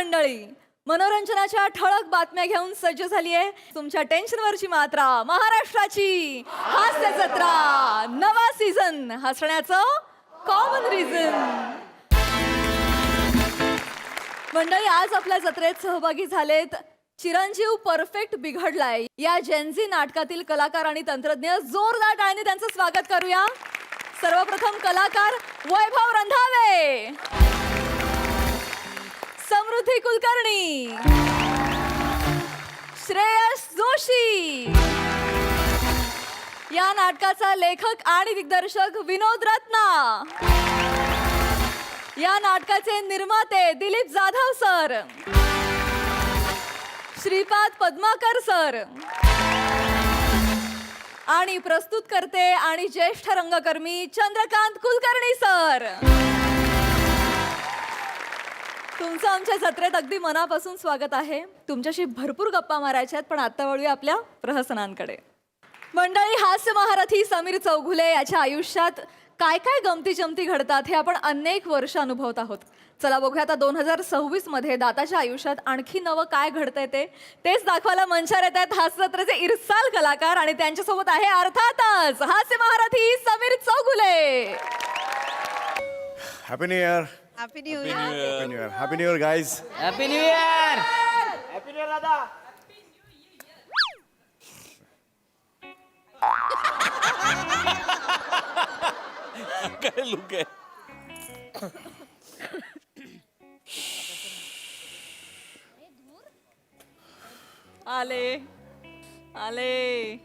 मंडळी, मनोरंजनाच्या ठळक बातम्या घेऊन सज्ज झाली आहे तुमच्या टेन्शनवरची मात्रा. महाराष्ट्राची हास्य जत्रा, नवा सीझन, हसण्याचं कॉमन रिझन. मंडळी, आज आपल्या जत्रेत सहभागी झालेत चिरंजीव परफेक्ट बिघडलाय या जेनझी नाटकातील कलाकार आणि तंत्रज्ञ. जोरदार टाळ्यांनी त्यांचं स्वागत करूया. सर्वप्रथम कलाकार वैभव रंधावे, समृद्धी कुलकर्णी, श्रेयस जोशी. या नाटकाचा लेखक आणि दिग्दर्शक विनोद रत्ना. या नाटकाचे निर्माते दिलीप जाधव सर, श्रीपाद पद्माकर सर आणि प्रस्तुत करते आणि ज्येष्ठ रंगकर्मी चंद्रकांत कुलकर्णी सर. तुमचं आमच्या जत्रेत अगदी मनापासून स्वागत आहे. तुमच्याशी भरपूर गप्पा मारायच्या आहेत, पण आता वळूया आपल्या प्रहसनांकडे. मंडळी, हास्य महारथी समीर चौघुले याच्या आयुष्यात काय काय गमती जमती घडतात हे आपण अनेक वर्ष अनुभवत आहोत. चला बघूया आता 2026 मध्ये दाताच्या आयुष्यात आणखी नवं काय घडतंय तेच दाखवायला मंचावर येत आहेत हास्य जत्रेचे इरसाल कलाकार. आणि त्यांच्यासोबत आहे अर्थातच हास्य महारथी Sameer Chaughule. Happy new year. Happy new year. Happy new year. Happy new year guys. Happy new year. Happy new year दादा. काय लुक आहे. आले आले.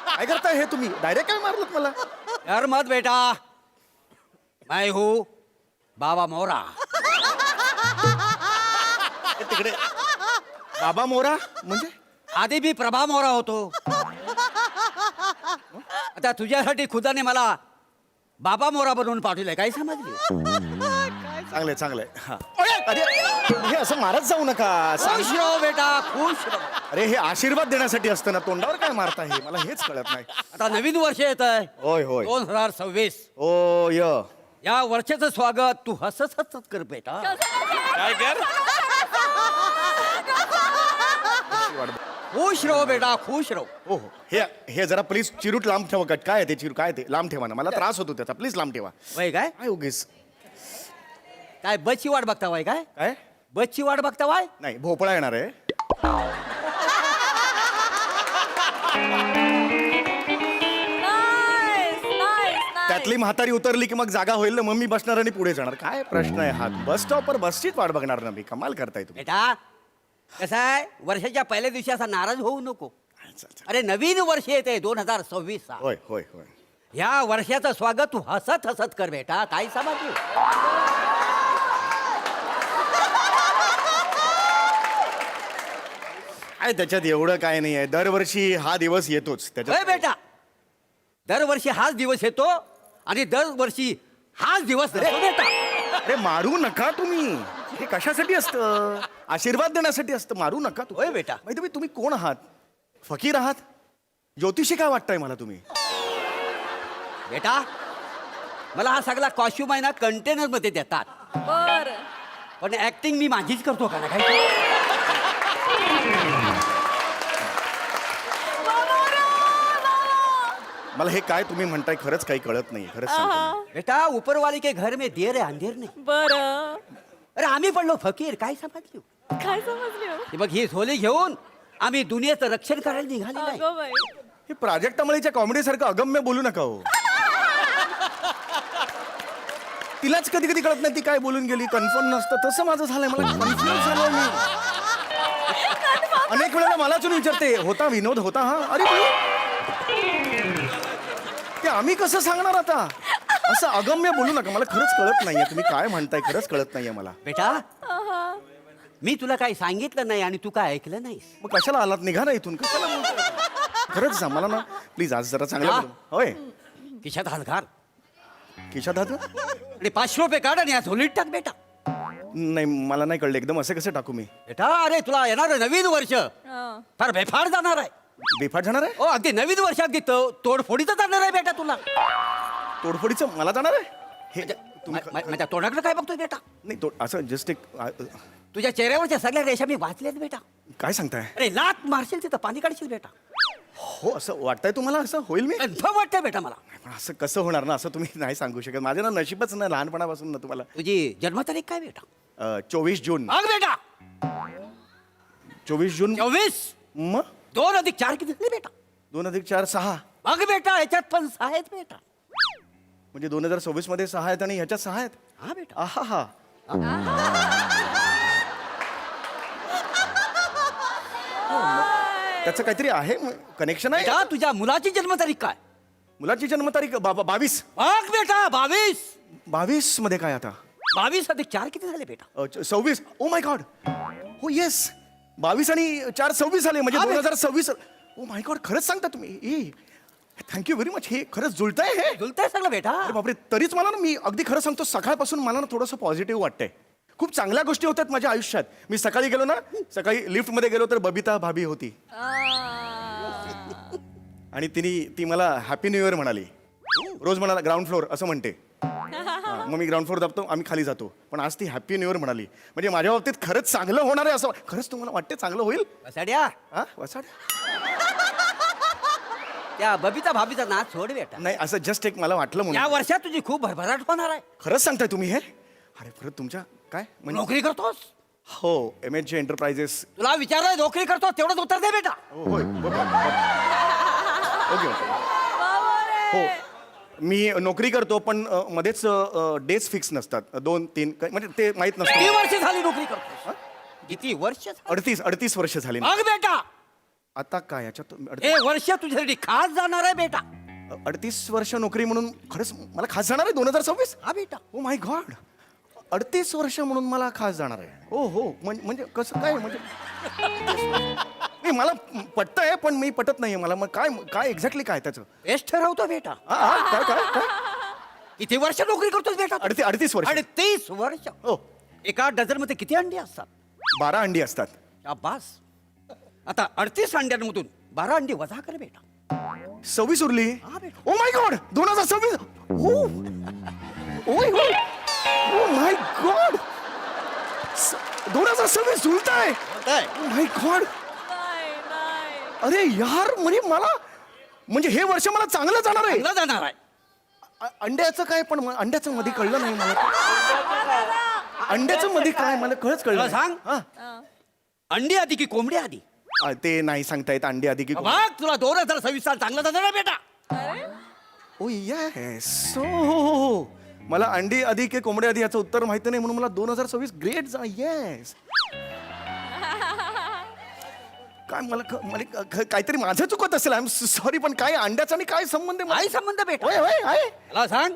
काय करताय हे तुम्ही? डायरेक्ट काय मारलं मला? डर मत बेटा, मैं हूँ बाबा मोरा. हे तिकडे बाबा मोरा म्हणजे आधी मी प्रभा मोरा होतो. आता तुझ्यासाठी खुदाने मला बाबा मोरा बनवून पाठवलंय. काय समजली? चांगलंय चांगलंय. हा. अरे हे असं मारत जाऊ नका. खुश रहो बेटा, खुश रहो. अरे हे आशीर्वाद देण्यासाठी असतं ना, तोंडावर काय मारता हे मला हेच कळत नाही. आता नवीन वर्ष येत आहे होय होय. 2026. ओ य या वर्षाचं स्वागत तू हसत हसत कर बेटा. काय कर. खुश रहो बेटा, खुश रहो. हो हो. हे हे जरा प्लीज चिरूट लांब ठेवा. कट काय आहे ते चिरू काय ते लांब ठेवा ना. मला त्रास होतो त्याचा. प्लीज लांब ठेवा. वय काय काय उगीच काय बसची वाट बघता वाय? काय काय बसची वाट बघता वाय? नाही भोपळा येणार आहे. Nice, nice, nice. त्यातली म्हातारी उतरली की मग जागा होईल ना, मग मी बसणार आणि पुढे जाणार. काय प्रश्न आहे हा? बस स्टॉपवर बसचीच वाट बघणार ना मी. कमाल करताय तुम्ही. बेटा कसं आहे, वर्षाच्या पहिल्या दिवशी असा नाराज होऊ नको. चल, चल. अरे नवीन वर्ष येते 2026. होय होय होय. या वर्षाचं स्वागत तू हसत हसत कर बेटा. काय समजली? काय त्याच्यात एवढं काय नाही आहे. दरवर्षी हा दिवस येतोच होय त्याच्यात. बेटा, दरवर्षी हाच दिवस येतो आणि दरवर्षी हाच दिवस येतो बेटा. अरे मारू नका तुम्ही. हे कशासाठी असतं? आशीर्वाद देण्यासाठी असतं. मारू नका होय बेटा. माहिती तुम्ही कोण आहात? फकीर आहात? ज्योतिषी काय वाटताय मला तुम्ही? बेटा मला हा सगळा कॉस्ट्युम आहे ना कंटेनर मध्ये देतात, बर. पण ऍक्टिंग मी माझीच करतो का ना काय? मला हे काय तुम्ही म्हणताय खरंच काही कळत नाही. खरंच सांगतो. बेटा ऊपरवाली के घर में देर है अंधेर नाही. बर. अरे आम्ही पडलो फकीर. काय समजली? काय समजली हो? हे बघ ही झोली घेऊन आम्ही दुनियेचं रक्षण करायला निघाले नाही. अगं बाई. हे प्राजक्त तमळीच्या कॉमेडी सारखं अगम्य बोलू नका हो. तिलाच कधी कधी कळत नाही ती काय बोलून गेली. कन्फर्म नसतं तसं माझं झालंय. मला कन्फ्युज झालोय मी. अनेक वेळेला मलाच विचारते, होता विनोद होता हा? अरे ते आम्ही कसं सांगणार आता? असं अगम्य बोलू नका. मला खरंच कळत नाहीये तुम्ही काय म्हणताय. खरंच कळत नाहीये मला. बेटा मी तुला काही सांगितलं नाही आणि तू काय ऐकलं नाहीस. मग कशाला आलात? निघा ना इथून. कशाला बोलताय? खरंच सांग मला ना प्लीज. आज जरा चांगलं बोलू. होय खिशात हात घाल खिशात हात? आणि 500 रुपये काढ आणि या झोलीत टाक बेटा. नाही मला नाही कळलं एकदम. असे कसे टाकू मी? बेटा अरे तुला येणार नवीन वर्ष फार बेफार जाणार आहे. बेफाट जाणार आहे? ओ अगदी नवीन वर्ष अगदी तोडफोडीचं जाणार आहे बेटा तुला. तोडफोडीचं मला जाणार आहे हे तुम्ही माझ्या तोंडाकडे काय बघतोय बेटा? नाही असं जस्ट एक तुझ्या चेहऱ्यावरच्या सगळ्या रेषा मी वाचल्यात बेटा. काय सांगताय अरे लात मारशील तिथं पाणी काढशील बेटा. हो असं वाटतंय तुम्हाला असं होईल मी कन्फर्म वाटतंय बेटा मला. पण असं कसं होणार ना असं तुम्ही नाही सांगू शकत माझं ना नशीबच ना लहानपणापासून ना तुम्हाला तुझी जन्मतारीख काय बेटा? 24 जून बघ बेटा 24 जून 24. मग 2 अधिक 4 किती झाले बेटा? 2 अधिक 4 6 बघ बेटा याच्यात पण 6 आहेत बेटा. म्हणजे 2026 मध्ये 6 आहेत आणि ह्याच्यात 6 आहेत हा बेटा. आहा हा त्याचं काहीतरी आहे कनेक्शन आहे बेटा तुझ्या मुलाची जन्मतारीख काय? मुलाची जन्मतारीख 22 बघ बेटा 22. 22 मध्ये काय आता 22 अधिक 4 किती झाले बेटा? 26 ओ माय गॉड हो येस 22 आणि 4 26 झाले म्हणजे हा, 2026 ओ माय गॉड खरंच सांगता तुम्ही थँक्यू व्हेरी मच हे खरंच जुळतंय हे जुळतंय सगळं बेटा. अरे बापरे तरीच मला ना मी अगदी खरं सांगतो सकाळपासून मला ना थोडंसं पॉझिटिव्ह वाटतंय खूप चांगल्या गोष्टी होतात माझ्या आयुष्यात मी सकाळी गेलो ना सकाळी लिफ्टमध्ये गेलो तर बबिता भाभी होती आणि ती मला हॅपी न्यू इयर म्हणाली रोज म्हणाला ग्राउंड फ्लोअर असं म्हणते मग मी ग्राउंड फ्लोअर दाबतो आम्ही खाली जातो पण आज ती हॅपी न्यू इयर म्हणाली म्हणजे माझ्या बाबतीत खरंच चांगलं होणार आहे असं खरंच तुम्हाला वाटते चांगलं होईल वसाड्या हा वसाड त्या बबिता भाभीचा नाच सोड बेटा. नाही असं जस्ट एक मला वाटलं या म्हणून वर्षात तुझी खूप भरभराट होणार आहे. खरंच सांगताय तुम्ही हे अरे परत तुमच्या काय म्हणजे नोकरी करतोस? हो MHJ एंटरप्राइजेस तुला विचारलं नोकरी करतो तेवढंच उत्तर दे बेटा. होय ओके हो मी नोकरी करतो पण मध्येच डेज फिक्स नसतात 2-3 म्हणजे ते माहित किती नसतं वर्ष झाली नोकरी करतो? किती वर्ष झाली? 38 वर्ष झाली बघ बेटा आता काय याच्यात हे वर्ष तुझ्यासाठी खास जाणार आहे बेटा. 38 वर्ष नोकरी म्हणून खरंच मला खास जाणार आहे 2026 हा बेटा. ओ माय गॉड 38 वर्ष म्हणून मला खास जाणार आहे हो हो म्हणजे कसं काय म्हणजे नाही मला पटतंय पण मी पटत नाहीये मला मग काय एक्झॅक्टली काय त्याचं बेस्ट ठरवतो बेटा. काय काय काय किती वर्ष नोकरी करतोस बेटा? 38 वर्ष 38 वर्ष. हो एका डझन मध्ये किती अंडी असतात? 12 अंडी असतात शाबास. आता 38 अंड्यांमधून 12 अंडी वजा कर बेटा. 26 उरली हा बेटा. ओ माय गॉड 2026 हो oh my God 2026 जुळताय oh my God अरे यार म्हणजे मला म्हणजे हे वर्ष मला चांगलं जाणार आहे चांगलं जाणार आहे. अंड्याचं काय पण अंड्याचं मध्ये कळलं नाही मला अंड्याचं मध्ये काय मला कळलं मला नाही. सांग. हा. अंडी आधी की कोंबडी आधी? ते नाही सांगता येत अंडी आधी की बघ तुला 2026 साल चांगलं जाणार आहे बेटा. ओ येस हो मला अंडी आधी की कोंबडी आधी याचं उत्तर माहिती नाही म्हणून मला 2026 ग्रेट जा येस काय मला काहीतरी माझं चुकत असेल आय एम सॉरी पण काय अंड्याचा आणि काय संबंध आहे काय संबंध बेटा? होय होय आहे मला सांग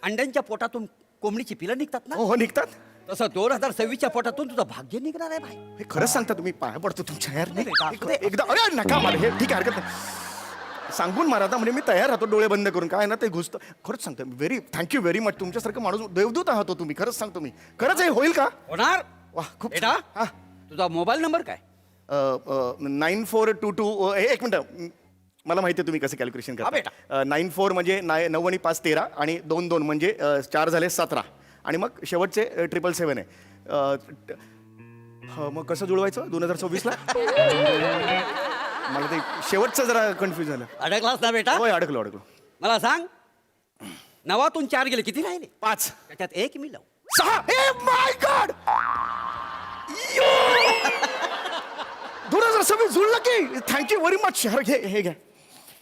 अंड्यांच्या पोटातून कोंबडीची पिलं निघतात ना हो निघतात तसं 2026च्या पोटातून तुझं भाग्य निघणार आहे भाई. हे खरंच सांगता तुम्ही पाया पडतो तुमच्या यार नाही बेटा, असू दे. एकदा अरे नका मला हे ठीक आहे हरकत नाही सांगून मारा आता म्हणजे मी तयार राहतो डोळे बंद करून काय ना ते घुसतं खरंच सांगतो व्हेरी थँक्यू व्हेरी मच तुमच्यासारखं माणूस देवदूत आहात हो तुम्ही खरंच सांगतो मी खरंच हे होईल का होणार. वा खूप बेटा हा तुझा मोबाईल नंबर काय? 9422 एक मिनिट मला माहिती आहे तुम्ही कसं कॅल्क्युलेशन हा, करता 94 म्हणजे 9 आणि 5 13 आणि 2 2 म्हणजे 4 झाले 17 आणि मग शेवटचे 777 आहे मग कसं जुळवायचं 2026 ला मला ते शेवटचं जरा कन्फ्युज झालं अडकलास ना बेटा? होय अडकलो मला सांग 9तून 4 गेले किती राहिले? 5 त्याच्यात 1 मी लाव. 6 ए माय गॉड 2026 जुळलं की थँक्यू व्हेरी मच यार हे घ्या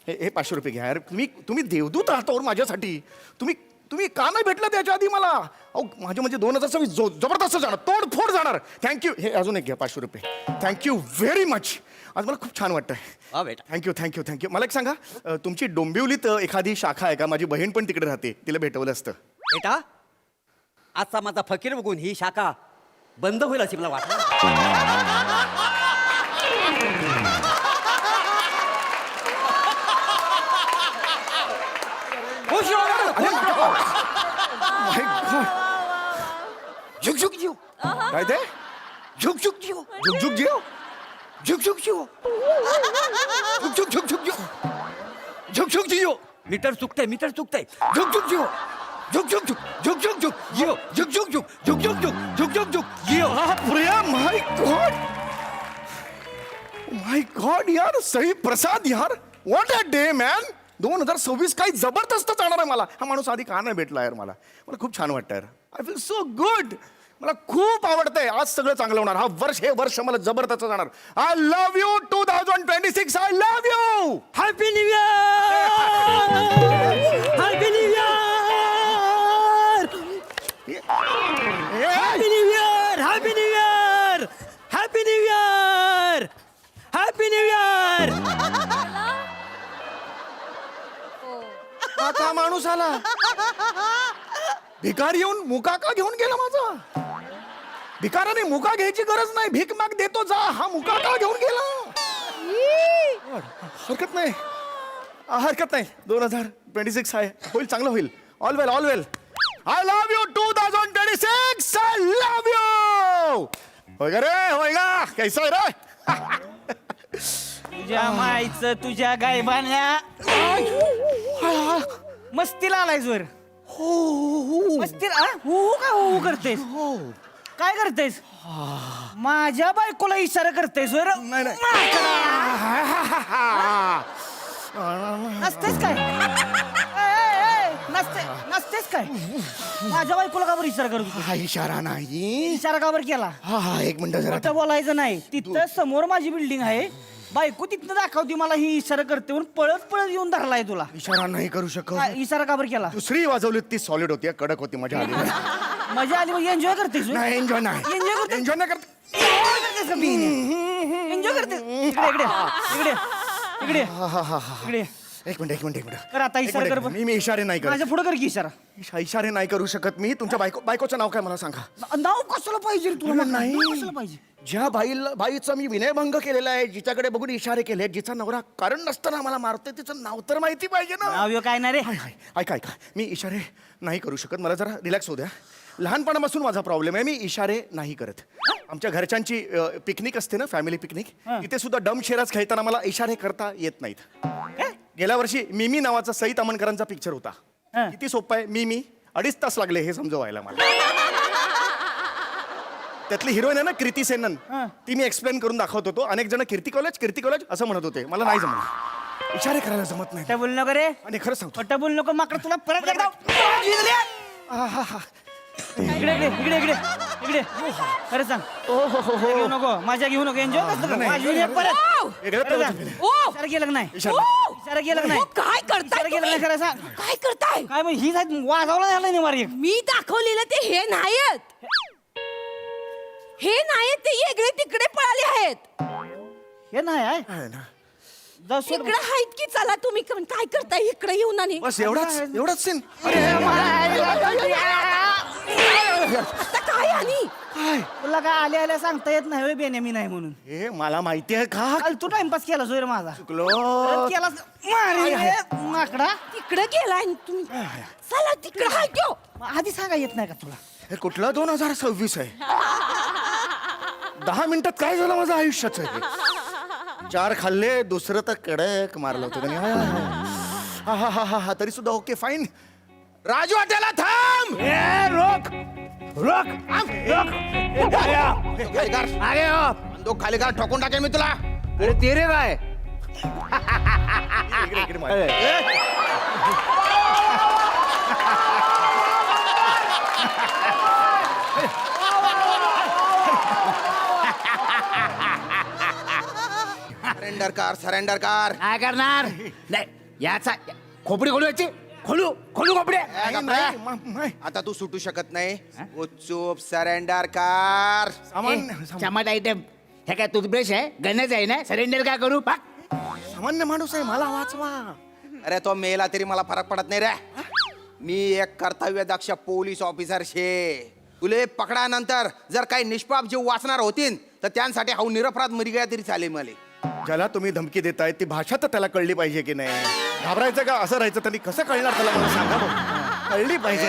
हे 500 रुपये घ्या यार तुम्ही देवदूत आहात माझ्यासाठी तुम्ही का नाही भेटला त्याच्या आधी मला अहो माझे म्हणजे 2026 जबरदस्त जाणार तोडफोड जाणार थँक्यू हे अजून एक घ्या 500 रुपये थँक्यू व्हेरी मच आज मला खूप छान वाटतंय हा बेटा. थँक्यू मला एक सांगा तुमची डोंबिवलीत एखादी शाखा आहे का माझी बहीण पण तिकडे राहते तिला भेटवलं असतं बेटा आजचा माझा फकीर बघून ही शाखा बंद होईल अशी मला वाटलं. खुश रहो. My God. झुक झुक जिओ. काय ते झुक झुक जिओ. झुकझुक जिओ झुक झुक जिओ. झुक झुक झुक झुक जिओ. झुक झुक जिओ. मीटर चुकतंय झुक झुक जिओ झुक झुक झुक झुक झुक झुक जिओ झुक झुक झुक झुक झुक झुक झुक झुक झुक जिओ. प्रिया माय गॉड यार, सई प्रसाद यार, व्हॉट अ डे मॅन. 2026 काही जबरदस्त जाणार आहे मला. हा माणूस आधी का नाही भेटला यार मला खूप छान वाटतं यार. I feel so good. मला खूप आवडतंय. आज सगळं चांगलं होणार. हे वर्ष मला जबरदस्त जाणार. I love you 2026. I love you. Happy new year happy new year happy new year happy new year happy new year happy new year. आता माणूस आला. भिकार येऊन मुका का घेऊन गेला माझा. भिकाराने मुका घ्यायची गरज नाही. भीक माग देतो जा. हा मुका का घेऊन गेला. हरकत नाही, हरकत नाही. 2026 आहे. होईल, चांगलं होईल. All well, all well. I love you 2026. I love you. होय गा रे, होय गा. कैसा आहे रे. तुझ्या माईचं तुझ्या गायबान्या मस्तीला आलाय जोर. मस्तीला हो का हो करतेस. काय करतेस. माझ्या बायकोला इशारा करतेस वर. नाही, नाही. नसतेस काय नसतेस काय. माझ्या बायकोला का बरं इशारा करतो. हा इशारा नाही. इशारा का बरं केला. हा एक मिनिट जरा. खोटं बोलायचं नाही. तिथं समोर माझी बिल्डिंग आहे. बायको तिथनं दाखवती मला ही इशारा करते म्हणून पळत पळत येऊन धरलाय तुला. इशारा नाही करू शकत. काय इशारा का बरं केला. दुसरी वाजवली ती सॉलिड होती, कडक होती, मजा आली. मजा आली मग एन्जॉय करतेस होय? नाही एन्जॉय नाही. एन्जॉय करते. एन्जॉय नाही करत. एन्जॉय करते. इकडे इकडे इकडे इकडे इकडे एक मिनिट कर आता इशारा कर बरं. मी इशारे नाही करत. माझ्या पुढे कर की इशारा. इशारे नाही करू शकत मी. तुमच्या बायकोचं नाव काय मला सांगा. नाव कशाला पाहिजे तुला. नाही. नाव कशाला पाहिजे. ज्या बाईचा मी विनयभंग केलेला आहे, जिच्याकडे बघून इशारे केले, जिचा नवरा कारण नसताना मला मारतोय, तिचं नाव तर माहिती पाहिजे ना. नाव काय नाही रे. हाय, हाय. ऐका मी इशारे नाही करू शकत. मला जरा रिलॅक्स होऊ द्या. लहानपणापासून माझा प्रॉब्लेम आहे. मी इशारे नाही करत. आमच्या घरच्यांची पिकनिक असते ना, फॅमिली पिकनिक, तिथे सुद्धा डम शेराज खेळताना मला इशारे करता येत नाहीत. गेल्या वर्षी मिमी नावाचा सई तामणकरांचा पिक्चर होता. किती सोपं आहे. मिमी 2.5 तास लागले हे समजवायला मला. त्यातली हिरोईन आहे ना कृती सेनन, ती मी एक्सप्लेन करून दाखवत होतो. अनेक जण कीर्ती कॉलेज असं म्हणत होते. मला नाही जमत. इशारे करायला जमत नाही. खोटं बोलू नको रे. आणि खरं सांगतो. खोटं बोलू नको. माकडं तुला परत एकदा इकडे इकडे इकडे इकडे इकडे खरं सांग. घेऊ नको. माझ्या घेऊ नको. एन्जॉय करतो. परत इशारा केलं का नाही. इशारा केलं का नाही. काय करताय इशारा केलं नाही. खरं सांग. काय करताय. काय मग ही वाजवला झाला नाही मार एक. मी दाखवलेलं ते हे नाहीत. हे नाहीत ते वेगळे तिकडे पळाले आहेत. हे नाही आहे. आहे ना. जाऊ सोड. इकडे आहेत की. चला तुम्ही काय करताय इकडे येऊन आणि बस एवढाच सीन. आता काय आणि तुला काय आल्या आल्या सांगता येत नाही बेने मी नाही म्हणून. हे मला माहिती आहे का. काल तू टाइमपास केला सोय माझा. चुकलो. केलास माकडा. तिकडे गेलाय तुम्ही. चला तिकडे हाय त्यो. आधी सांगा येत नाही का तुला. हे कुठला 2026 आहे. 10 मिनिटात काय झालं माझं आयुष्याचं हे. 4 खाल्ले, दुसरं तर कडक मारलं होतं त्यांनी. हा तरी सुद्धा ओके फाईन. राजू हॉटेलला थांब. बंदूक खाली का ठोकून टाकेल मी तुला. अरे ते रे काय इकडे मार. Surrender car. काय करणार. नाही याचा खोपडी खोलू याची. खोलू खोपडे. नाही. आता तू सुटू शकत नाही. चूप सरेंडर कार. चमट आयटम. हे काय टूथब्रश आहे. गणच आहे ना. सरेंडर काय करू. सामान्य माणूस आहे. मला वाचवा. अरे तो मेला तरी मला फरक पडत नाही रे. मी एक कर्तव्यदक्ष पोलीस ऑफिसर शे. तुले पकडानंतर जर काही निष्पाप जीव वाचणार होतील तर त्यांसाठी हा निरपराध मरी गया तरी चालेल. मला ज्याला तुम्ही धमकी देताय ती भाषा तर त्याला कळली पाहिजे की नाही. घाबरायचं का. असं राहायचं त्यांनी कसं कळणार त्याला. मला सांगा बघ. कळली पाहिजे.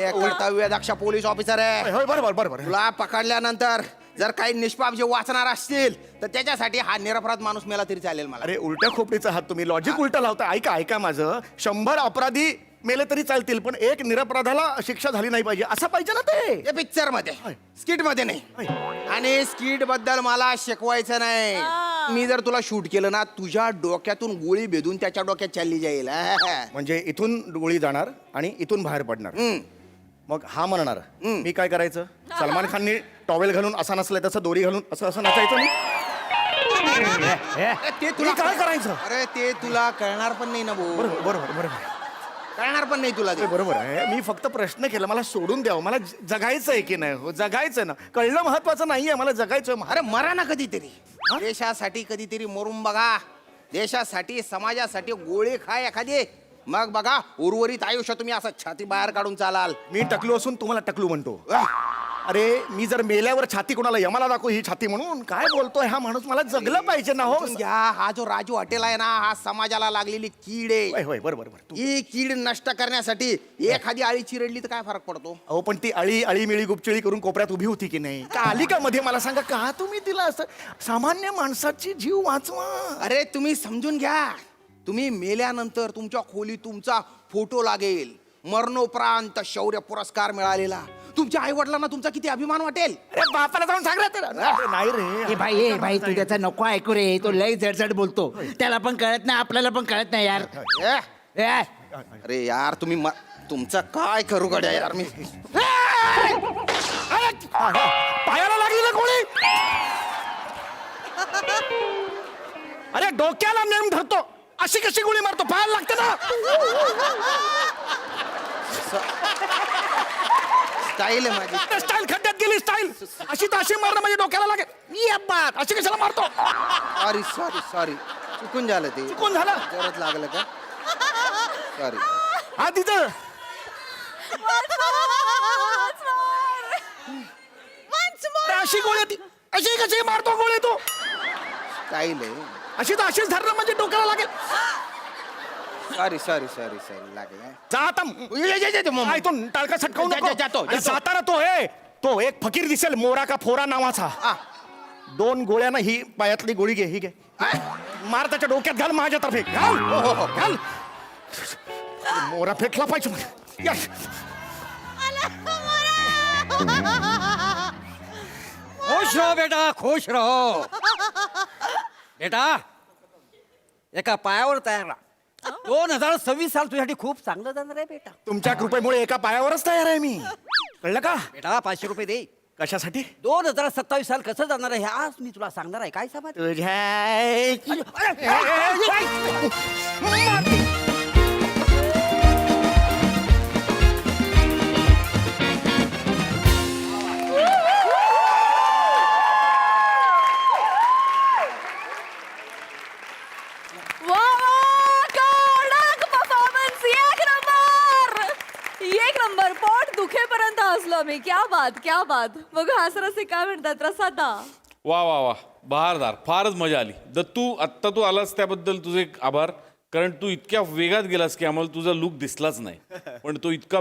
एक कर्तव्यदक्ष पोलीस ऑफिसर आहे. होय बरोबर. तुला पकडल्यानंतर जर काही निष्पाप जे वाचणार असतील तर त्याच्यासाठी हा निरपराध माणूस मेला तरी चालेल मला. अरे उलट्या खोपडीचा हात तुम्ही लॉजिक उलटा लावता. ऐका ऐका माझं 100 अपराधी मेले तरी चालतील पण एक निरपराधाला शिक्षा झाली नाही पाहिजे असं पाहिजे ना ते. ते पिक्चर मध्ये स्किट मध्ये नाही. आणि स्किट बद्दल मला शिकवायचं नाही. मी जर तुला शूट केलं ना तुझ्या डोक्यातून गोळी भेदून त्याच्या डोक्यात चालली जाईल. म्हणजे इथून गोळी जाणार आणि इथून बाहेर पडणार. मग हा म्हणणार मी काय करायचं? सलमान खाननी टॉवेल घालून असा नसलाय तसं दोरी घालून असं असं नसायचं मी. अरे ते तुला मी काय करायचं? अरे ते तुला कळणार पण नाही ना भाऊ. बरोबर बरोबर बरोबर कळणार पण नाही तुला ते. ते बरोबर आहे. मी फक्त प्रश्न केला मला सोडून द्यावं. मला जगायचं आहे की नाही? हो जगायचं ना. कळलं महत्वाचं नाहीये मला जगायचं. अरे मरा ना कधीतरी. देशासाठी कधीतरी मरून बघा. देशासाठी समाजासाठी गोळी खाय एखादी. मग बघा उर्वरित आयुष्य तुम्ही असं छाती बाहेर काढून चालाल. मी टकलू असून तुम्हाला टकलू म्हणतो. अरे मी जर मेल्यावर छाती कोणाला यमाला दाखवू ही छाती म्हणून काय बोलतोय हा माणूस? मला जगलं पाहिजे ना हो. समजून घ्या, हा जो राजू हॉटेल आहे ना हा समाजाला लागलेली कीड आहे. होय होय बरोबर बरोबर तू ही कीड नष्ट करण्यासाठी एखादी आळी चिरडली तर काय फरक पडतो? अहो पण ती अळी मिळी गुपचिळी करून कोपऱ्यात उभी होती की नाही? का आली का मध्ये? मला सांगा का तुम्ही तिला असं? सामान्य माणसाची जीव वाचवा. अरे तुम्ही समजून घ्या. तुम्ही मेल्यानंतर तुमच्या खोलीत तुमचा फोटो लागेल. मरणोपरांत शौर्य पुरस्कार मिळालेला. तुमच्या आई वडिलांना तुमचा किती अभिमान वाटेल. अरे बापाला जाऊन सांग रे त्याला. नाही रे ए भाई तू त्याचा नको ऐकू रे. तो लय जडजड बोलतो. त्याला पण कळत नाही आपल्याला पण कळत नाही यार. ए, अरे यार तुम्ही तुमचं काय करू गड्या यार मी. पायाला लागली ना गोळी. अरे डोक्याला नेम धरतो अशी कशी गोळी मारतो? पायाला लागते ना. स्टाईल आहे माझी. स्टाईल खड्ड्यात गेली स्टाईल. अशी तर अशी मारणं म्हणजे डोक्याला लागेल. ये बात अशी कशाला मारतो? सॉरी सॉरी सॉरी चुकून झालं ते. चुकून झालं. जोरात लागलं का? सॉरी. हा तिथं अशी गोळी ती अशी कशी मारतो गोळी तू? स्टाईल आहे. अशी तर अशीच धरणं म्हणजे डोक्याला लागेल. सॉरी सॉरी सॉरी सॉरी लागलं. जा आता. काय तो टाळका सटकावू नको. आणि जाताना तो तो एक फकीर दिसेल मोरा का फोरा नावाचा. 2 गोळ्यानं ही पायातली गोळी घे. ही घे मार त्याच्या डोक्यात घाल माझ्यातर्फे घाल. घाल. मोरा फेकला पाहिजे मला. यश खुश रहो बेटा खुश रहो. बेटा एका पायावर तयार राहा. 2026 साल तुझ्यासाठी खूप चांगलं जाणार आहे बेटा. तुमच्या कृपेमुळे एका पायावरच तयार आहे मी. कळलं का? बेटा 500 रुपये दे. कशासाठी? 2027 साल कसं जाणार आहे हे आज मी तुला सांगणार आहे. काय समज? एक नंबर. पोट दुखेपर्यंत हसलो मी. क्या बात क्या बात. बघ हासरसे काय म्हणतात प्रसादा. वा वा वा बहारदार. फारच मजा आली. दत्तू आत्ता तू आलास त्याबद्दल तुझे एक आभार. कारण तू इतक्या वेगात गेलास की आम्हाला तुझा लुक दिसलाच नाही. पण तो इतका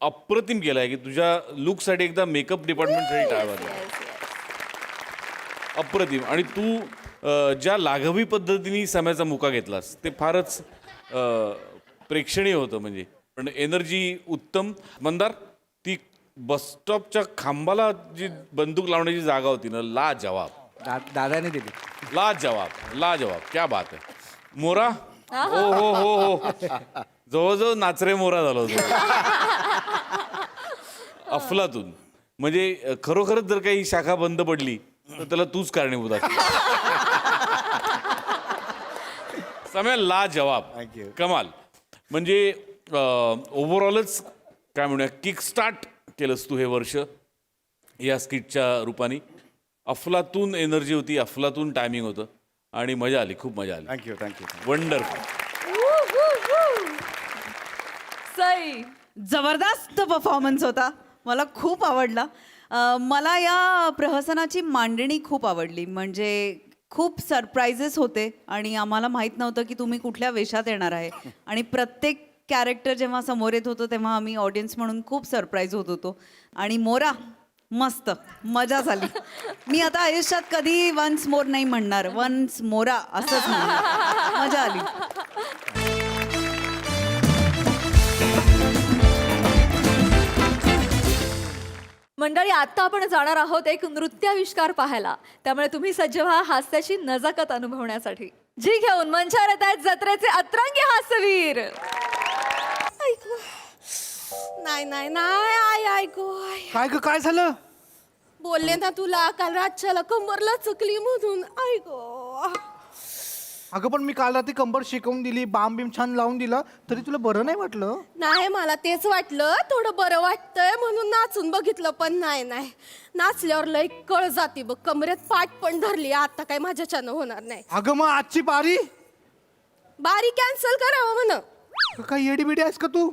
अप्रतिम गेलाय की तुझ्या लुकसाठी एकदा मेकअप डिपार्टमेंटसाठी टाळा वाजवा. अप्रतिम. आणि तू ज्या लाघवी पद्धतीने सम्याचा मुका घेतलास ते फारच प्रेक्षणीय होतं. म्हणजे पण एनर्जी उत्तम. मंदार ती बसस्टॉपच्या खांबाला जी बंदूक लावण्याची जागा होती ना ला जवाब. दादाने दिली. ला जवाब क्या बात आहे. मोरा हो हो हो हो जवळजवळ नाचरे मोरा झाला होता. अफलातून म्हणजे खरोखरच जर काही शाखा बंद पडली तर त्याला तूच कारणीभूत असतो. सम्या ला जवाब. कमाल. म्हणजे ओव्हरऑलच काय म्हणूया किक स्टार्ट केलंस तू हे वर्ष या स्किटच्या रूपाने. अफलातून एनर्जी होती. अफलातून टायमिंग होतं आणि मजा आली. खूप मजा आली. थँक्यू. वंडरफुल. सई. जबरदस्त परफॉर्मन्स होता. मला खूप आवडला. मला या प्रहसनाची मांडणी खूप आवडली. म्हणजे खूप सरप्राइजेस होते आणि आम्हाला माहीत नव्हतं की तुम्ही कुठल्या वेशात येणार आहे. आणि प्रत्येक कॅरेक्टर जेव्हा समोर येत होतं तेव्हा आम्ही ऑडियन्स म्हणून खूप सरप्राईज होत होतो. आणि मोरा मस्त मजा झाली. मी आता आयुष्यात कधी वन्स मोर नाही म्हणणार, वन्स मोरा असंच म्हणणार. मजा आली. मंडळी आता आपण जाणार आहोत एक नृत्याविष्कार पाहायला. त्यामुळे तुम्ही सज्ज व्हा हास्याची नजाकत अनुभवण्यासाठी. जी घेऊन मंचावर येत आहेत जत्रेचे अतरंगी हास्यवीर. नाही नाही नाही आई ऐकू काय ग काय झालं? बोलले ना तुला काल रातच्याला कंबरला चकली म्हणून ऐकू. अगं पण मी काल रात्री कंबर शिकवून दिली, बाम बिम छान लावून दिला, तरी तुला बरं नाही वाटलं? नाही मला तेच वाटलं थोडं बरं वाटतंय म्हणून नाचून बघितलं, पण नाही नाही नाचल्यावर लय कळ जाती बघ, कमरेत पाठ पण धरली. आता काय माझ्याच्यानं होणार नाही. अगं मग आजची बारी बारी कॅन्सल करावं म्हण. काय येडी बिडी आहेस का तू?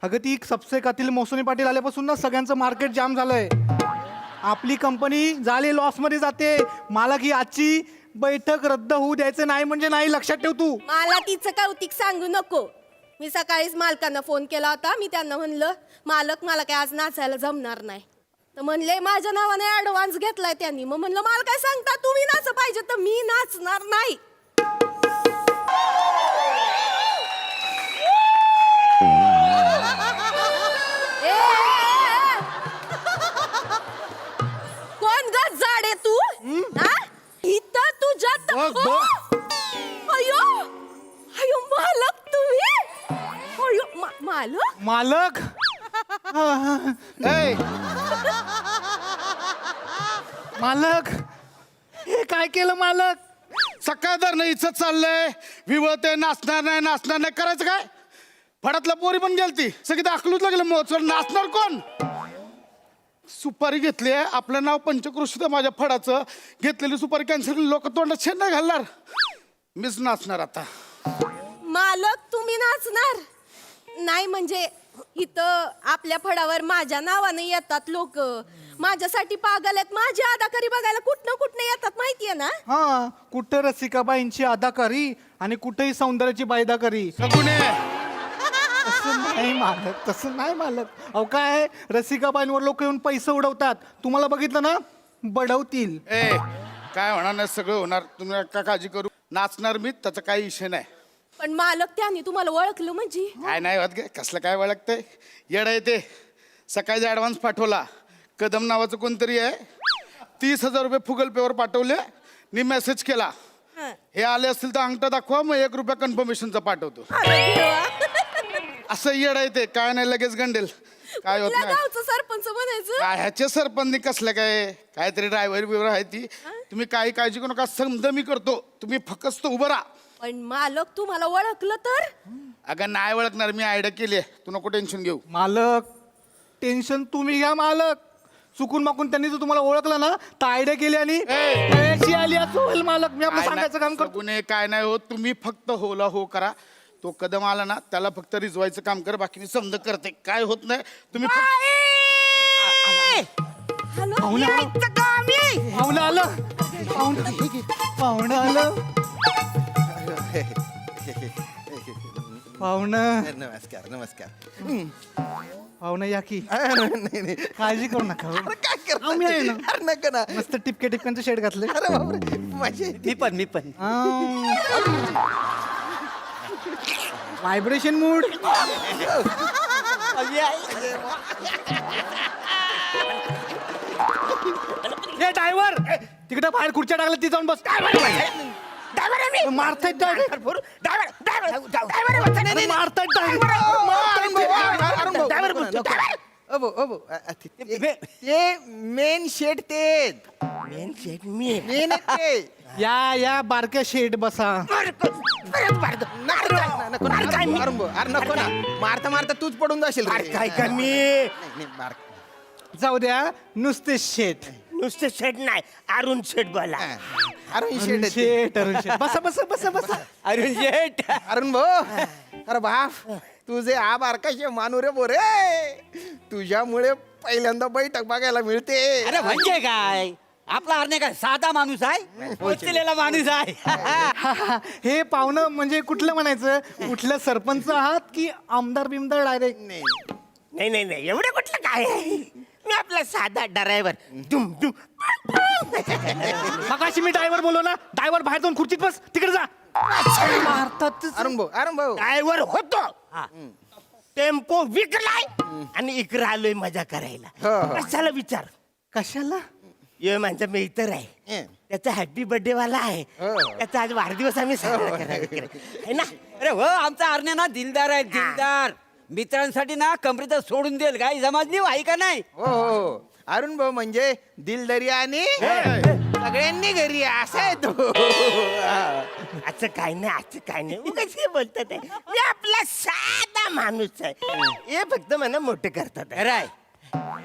अगं ती सबसे कातील मोसमी पाटील आल्यापासून ना सगळ्यांचं मार्केट जाम झालंय. आपली कंपनी झाली लॉसमध्ये जाते. मला की आजची बैठक रद्द होऊ द्यायचं नाही म्हणजे नाही, लक्षात ठेव तू. मला तिचं कौतिक सांगू नको. मी सकाळीच मालकांना फोन केला होता. मी त्यांना म्हणलं मालक मला काय आज नाचायला जमणार नाही. तर म्हणले माझ्या नावाने ऍडव्हान्स घेतलाय त्यांनी. मग म्हणलं मला काय सांगता, तुम्ही नाच पाहिजे तर मी नाचणार नाही. कोण ग जाडे तू? हा? इथं तुझ्यात अयो अयो मालक तुम्ही? अयो मालक मालक ए, मालक हे काय केलं मालक? सकाळदार नाही इथं चाललंय विवळते, नाचणार नाही करायचं काय? फडातल्या पोरी पण गेलती, सगळी दाखलूच लागलं महोत्सव. नाचणार कोण? सुपारी घेतली आहे, आपलं नाव पंचकृषी तर माझ्या फडाचं. घेतलेली सुपारी कॅन्सल, लोक तोंडात शेंडा घालणार. मीच नाचणार आता. मालक तुम्ही नाचणार नाही म्हणजे इथं आपल्या फडावर माझ्या नावाने येतात लोक. माझ्यासाठी पागल आहेत. माझी अदाकारी बघायला कुठनं येतात माहितीये ना. हा, कुठं रसिकाबाईंची अदाकारी आणि कुठेही सौंदर्याची बायदाकारी. सगुणे तसं नाही मालक, तसं नाही मालक. अहो काय रसिकाबाईंवर लोक येऊन पैसे उडवतात. तुम्हाला बघितलं ना, बडवतील. ए काय होणार नाही, सगळं होणार. तुम्ही नका काळजी करू. नाचणार मी, त्याचा काही विषय नाही. पण मालक त्यांनी तुम्हाला ओळखलं म्हणजे? काय नाही होत गे, कसलं काय ओळखतंय? येडा येते. सकाळी ॲडव्हान्स पाठवला, कदम नावाचं कोणतरी आहे, 30,000 रुपये फुगल पेवर पाठवले. मी मेसेज केला, हे आले असतील तर अंगठा दाखवा, मग 1 रुपया कन्फर्मेशनचा पाठवतो. अरे देवा. असं येडा येते. काय नाही, लगेच गंडेल. काय होत कुठल्या नाही. गावचं सरपंच म्हणायचं? काय ह्याचे सरपंच कसलं काय, काहीतरी ड्रायव्हर बिवर आहे ती. तुम्ही काही काळजी करू नका, समजा मी करतो. तुम्ही फक्त उभं राहा. पण मालक तुम्हाला ओळखलं तर? अगं नाही ओळखणार, मी आयडिया केली आहे. तू नको टेन्शन घेऊ. मालक टेन्शन तुम्ही घ्या मालक. चुकून माकून त्यांनी जर तुम्हाला ओळखलं ना तर आयडिया केली आणि पैशी आली असं होईल मालक. मी आपलं सांगायचं काम करतो. गुन्हे काय नाही होत. तुम्ही फक्त होला हो करा. तो कदम आला ना त्याला फक्त रिजवायचं काम कर, बाकी मी समज करते. काय होत नाही. तुम्ही पाहुणं आलं, पाहुणं आलं, पाहुणं आलं. पाहुणं नमस्कार नमस्कार. पाहुणं या की. नाही नाही काळजी करू नका हो. काय करता? आम्ही आहे ना. अरे नका ना. मस्त टिपके टिपक्यांचं शेड घातले. अरे बापरे माझे व्हायब्रेशन मूड. हे ड्रायव्हर तिकडे बाहेर खुर्च्या टाकल्या, ती जाऊन बस. मारतायत ड्रायव्हर, मारतायत ते मेन शेड ते मेन या या बारक्या शेड बसा. नको ना. मारता मारता तूच पडून जाशील. काय कमी जाऊ द्या, नुसते शेट. नुसते शेट नाही, अरुण शेट बोला. अरुण अरुण शेट शेट, अरुण शेट. बसा बसा बसा बसा. अरुण शेट अरुण भाऊ. अरे बाप, तुझे आभार कसे मानू रे बोरे. तुझ्यामुळे पहिल्यांदा बैठक बघायला मिळते. अरे म्हणजे काय, आपला हरणे काय साधा माणूस आहे, पोचलेला माणूस आहे. हे पाहुणं म्हणजे कुठलं म्हणायचं, कुठलं सरपंच आहात की आमदार बिमदार डायरेक्ट? नाही नाही नाही, एवढं कुठलं काय. मी मी आपला साधा ड्रायव्हर दुम दुम मगाशी मी ड्रायव्हर बोललो ना, ड्रायव्हर बाहेर जाऊन खुर्चीत बस, तिकडे जा. अरुण भाऊ ड्रायव्हर होतो टेम्पो विकलाय आणि इकडे आलोय मजा करायला कशाला विचार कशाला? ये माझा मित्र आहे त्याचा हॅपी बर्थडे वाला आहे त्याचा आज वाढदिवस आम्ही साजरा करायला है ना. अरे हो आमचा अर्ण्या ना दिलदार आहे दिलदार. मित्रांसाठी ना कमरेत सोडून देईल काय समजली आहे का नाही? हो अरुण भाऊ म्हणजे दिलदरी आणि सगळ्यांनी घरी या, असं आहे तो. असं काय नाही असं काय नाही उगाच हे बोलतात आहे. मी आपला साधा माणूस आहे हे फक्त मला मोठे करतात खरं आहे.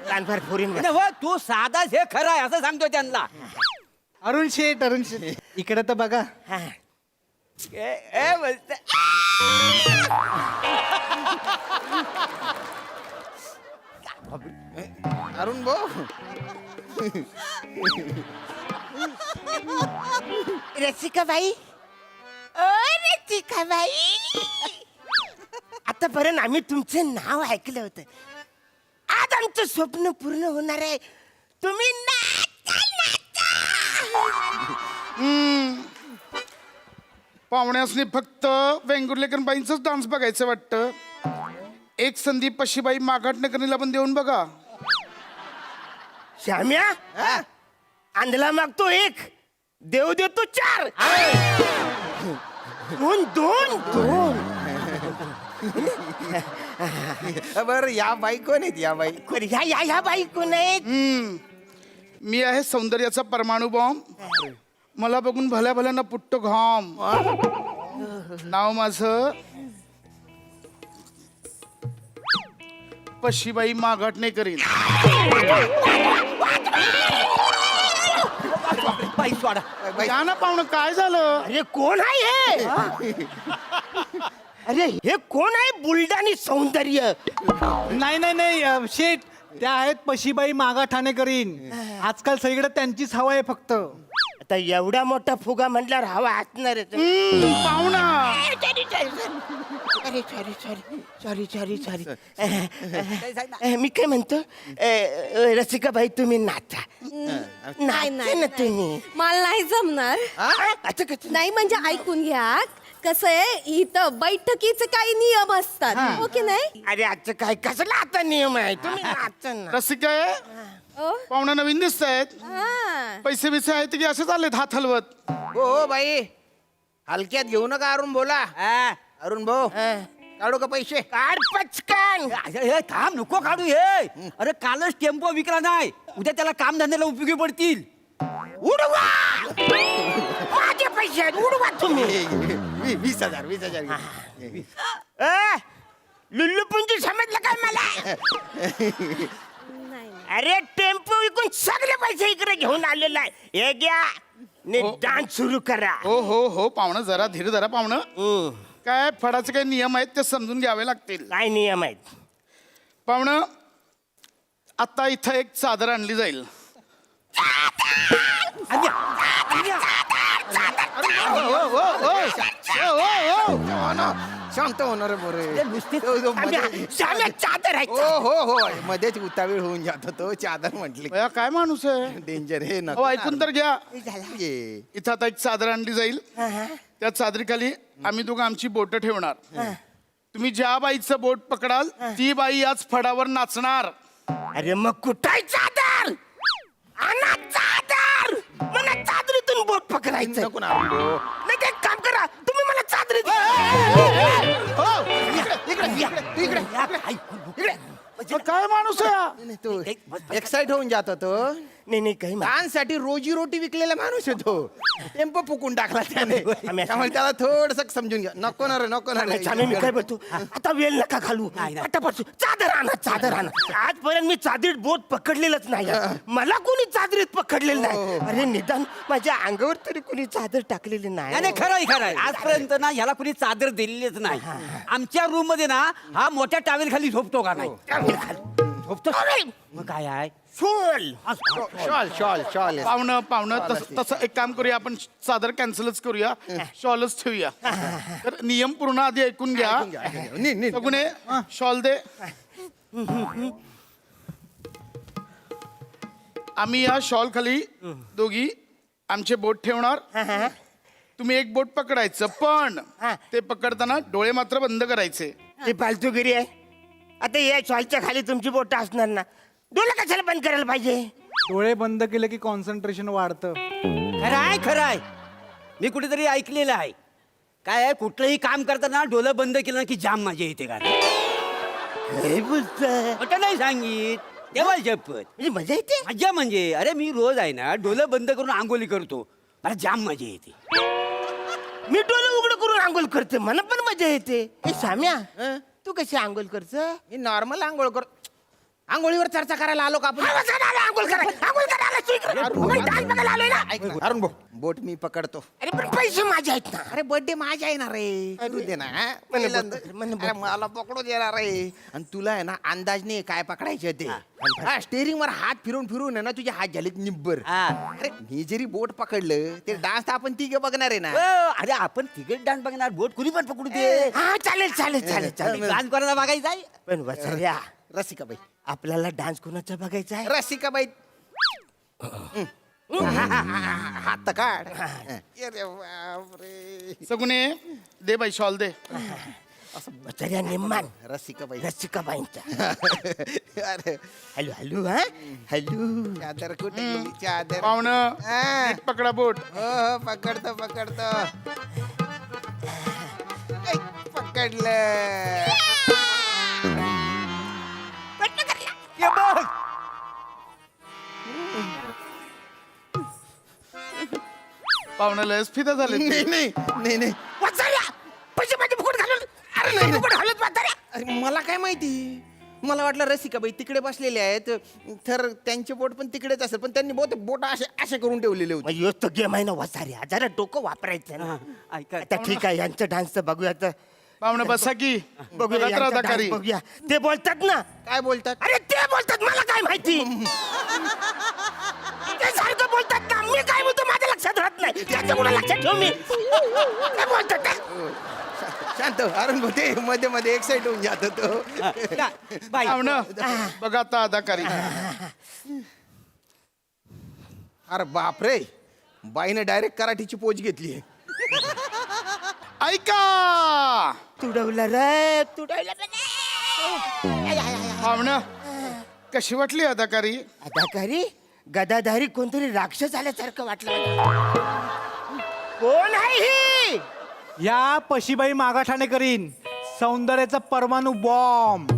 कानफार फोरीन अरे हो तू साधाच हे खरं आहे असं सांगतोय त्यांना. अरुण शेठ इकडे तर बघा. बोलत अरुण भाऊ रसिकाबाई ओ रसिकाबाई आतापर्यंत आम्ही तुमचं नाव ऐकलं होतं आज आमचं स्वप्न पूर्ण होणार आहे तुम्ही नाचा नाचा. पाहुण्यासनी फक्त वेंगुर्लेकर बाईंचाच डान्स बघायचं वाटतं. एक संधी पशीबाई माघाटनकरीला पण देऊन बघा. श्याम्या अंधला मागतो एक देव देतो चार दोन दोन दोन. बर या बाई कोण आहेत या बाई? बरं, ह्या बाई कोण आहेत? मी आहे सौंदर्याचा परमाणू बॉम्ब. मला बघून भल्या भल्यानं पुट्ट घाम. नाव माझं पशीबाई माघाटणे करीन. बाई सोडा. या ना पाहुणं काय झालं? अरे कोण आहे हे? अरे हे कोण आहे बुलढाणी सौंदर्य? नाही शेठ, त्या आहेत पशीबाई मागा ठाणेकरीन. आजकाल सगळीकडे त्यांचीच हवा आहे फक्त. आता एवढा मोठा फुगा म्हटल्यावर हवा असणार पाहुणा अरे सॉरी मी काय म्हणतो रसिकाबाई तुम्ही नाचा नाही नाचा ना तुम्ही. मला नाही जमणार. आता कसं नाही म्हणजे ऐकून घ्या कसं आहे इथं बैठकीचे काही नियम असतात हो की नाही. अरे आजचं काय कसला आता नियम आहे तुम्ही नाचा ना. रसिका आहे ओ, पाहुणा नवीन दिसत आहेत. हा. पैसे बिसे आहेत की असे चाललेत हात हलवत. हो बाई हलक्यात घेऊ नका अरुण बोला. अरुण भाऊ काढू का पैसे? काढ पचकन. हे थांब नको काढू हे. अरे कालच टेम्पो विकला नाही उद्या त्याला काम धंद्याला उपयोगी पडतील. उडवा माझे पैसे आहेत, उडवा तुम्ही. 20,000 लुल्लू पुंजी समजलं काय मला? नाही अरे टेम्पो विकून सगळे पैसे इकडे घेऊन आलेला आहे हे घ्या डान्स सुरू करा. हो पाहुणं जरा धीर धरा पाहुणं. काय फडाचे काही नियम आहेत ते समजून घ्यावे लागतील. काय नियम आहेत? पाहुणं आता इथं एक चादर आणली जाईल. शांत होणार बोरे. श्याम्या चादर आहे हो मध्येच उतावीळ होऊन जातो तो. चादर म्हटली बया, काय माणूस आहे. डेंजर हे हो ऐकून तर घ्या. ये. इथं आता एक चादर आणली जाईल. त्या चादरीखाली आम्ही दोघं आमची बोट ठेवणार. तुम्ही ज्या बाईचं बोट पकडाल ती बाई याच फडावर नाचणार. अरे मग कुठाय चादर? आणा चादर. मला चादरीतून बोट पकडायचं. नको ना अरुण भाऊ. नाही ते एक काम करा तुम्ही मला चादरीत काय माणूस आहे. तो एक्साइट होऊन जातो तो. नाही काही डान्स साठी रोजी रोटी विकलेला माणूस आहे तो. टेम्पो फुकून टाकला त्याने. त्यामुळे त्याला थोडस समजून घ्या. नको ना रे छान मी काय बोलतो आता वेळ नका घालू आतापासून चादर आणा. आजपर्यंत मी चादरीत बोट पकडलेलंच नाही. मला कोणी चादरीत पकडलेलं नाही. अरे निदान माझ्या अंगावर तरी कोणी चादर टाकलेली नाही. नाही खरं आहे आजपर्यंत ना ह्याला कुणी चादर दिलेलीच नाही. आमच्या रूम मध्ये ना हा मोठ्या टावेल खाली झोपतो का नाही? झोपतो मग काय आहे शॉल पाहुणं तसं एक काम करूया आपण चादर कॅन्सलच करूया. शॉलच ठेवूया. तर नियम पूर्ण आधी ऐकून घ्या. सगुणे शॉल दे. आम्ही या शॉल खाली दोघी आमचे बोट ठेवणार. तुम्ही एक बोट पकडायचं, पण हा. ते पकडताना डोळे मात्र बंद करायचे. ही फालतूगिरी आहे. आता या शॉलच्या खाली तुमची बोट असणार ना, डोळे कशाला बंद करायला पाहिजे? डोळे बंद केले की कॉन्सन्ट्रेशन वाढतं. खरं आहे मी कुठेतरी ऐकलेलं आहे. काय आहे, कुठलंही काम करताना डोलं बंद केलं ना की जाम मजा येते का काय बोलतोय? खोटं नाही सांगित, तेव्हा शपथ. म्हणजे मजा येते. मजा म्हणजे अरे मी रोज आहे ना डोलं बंद करून आंघोळी करतो, मला जाम मजा येते. मी डोळे उघड करून आंघोळ करते, मला पण मजा येते. ए साम्या, तू कशी आंघोळ करत? मी नॉर्मल आंघोळ कर. आंघोळीवर चर्चा करायला आलो का आपण? आंघोळ करायला तू इकडे. आपण डान्स बघायला आलोय ना. ऐक ना, अरुण भाऊ, बोट मी पकडतो. अरे पण पैसे माझे आहेत ना. अरे बर्थडे माझ्या येणार रे, तू दे ना. हा? अरे मला पकडू देणार रे. आणि तुला आहे ना अंदाज नाही काय पकडायचे ते. हा, स्टेअरिंग वर हात फिरून फिरून आहे ना तुझे हात झालेत निब्बर. हा. अरे मी जरी बोट पकडलं ते डान्स तर आपण तिघे बघणार आहे ना. अरे आपण तिकीट डान्स बघणार, बोट कुणी पण पकडू दे. हा चालेल चालेल चालेल चालेल. डान्स करायला बघायचं आहे. पण वत्सल्या, रसिकाबाई, आपल्याला डान्स कोणाचा बघायचा आहे? रसिकाबाई हात काढ. अरे बापरे. सगुणे दे बाई शॉल दे. वत्सल्या निम्मान रसिकाबाई. रसिकाबाईंचा. अरे हॅलो हॅलो हा हॅलो. चादर कुठे गेली चादर? पाहुणं हा. नीट पकडा बोट. हो पकडतो पकडतो. ऐ, पकडलं. ये बघ. पाहुणं लयच फिदा झाले. नाही नाही नाही नाही. वत्सल्या, पैसे माझे फुकट घालून. अरे नाही फुकट घालत वत्सल्या. अरे, मला काय माहिती, मला वाटलं रसिकाबाई तिकडे बसलेले आहेत तर त्यांचे बोट पण तिकडेच असेल, पण त्यांनी बहुत बोट असे असे करून ठेवलेले होते. मग ह्योच तर गेम आहे ना वसाऱ्या, जरा डोकं वापरायचं ना. ऐका आता ठीक आहे, यांचं डान्सचं बघूया तर. पाहुणं बसा की बघूया बघत यांचा राहता dance कारी. बघूया. ते बोलतात ना. काय बोलतात? अरे ते बोलतात, मला काय माहिती. ते सारखं बोलतात ना, मी काय बोलतो माझ्या लक्षात राहत नाही. त्याच्या कुठं लक्षात ठेव मी. ते बोलतात ते. शांत अरुण भाऊ, ते मध्ये मध्ये एक्साइट होऊन जात होतो. बाई पाहुणं बघा आता अदाकारी. अरे बापरे, बाईने डायरेक्ट कराठीची पोच घेतली. ऐका तुडवलं रे तुडवलं. पाहुणं कशी वाटली अदाकारी? अदाकारी गदाधारी कोणतरी राक्षस आल्यासारखं वाटलं मला. कोण आहे ही? या पशीबाई मागाठाणे करीन सौंदर्याचा परमाणू बॉम्ब.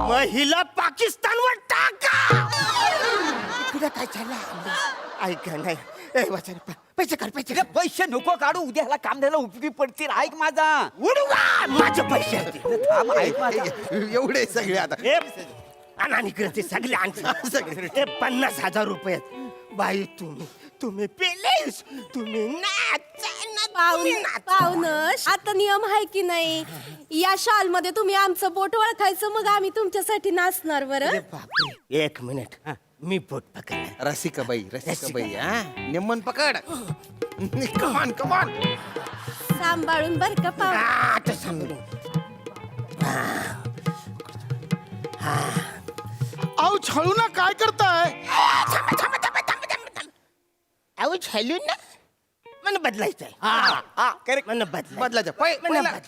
महिला पाकिस्तानवर टाका. तुला काय झालं? ऐका नाही. ए वाचा, पैसे कर पैसे कर. पैसे नको काढू, उद्या ह्याला काम द्यायला उपयोगी पडतील. ऐक माझा. उडू का माझे पैसे आहेत ते. थांब, ऐक माझा. एवढे सगळे आता. ए, आणि इकडे ते सगळे आणखी सगळे. ए, 50,000 रुपये आहेत. बाई तुम्ही पेलेस, तुम्ही पाहुणं आता नियम आहे की नाही, या शॉल मध्ये तुम्ही आमचं बोट ओळखायचं, मग आम्ही तुमच्यासाठी नाचणार. बरं एक मिनिट, मी बोट पकडला. रसिकाबाई रसिकाबाई, हा निम्मन पकड. कमान कमान. सांभाळून बर का पाहुणं. आता सांगू. अहो छळू ना, काय करताय? अहो छालू ना, मन बदलायचं आहे. करेक्ट. मन बदलायचं. बदलायचं.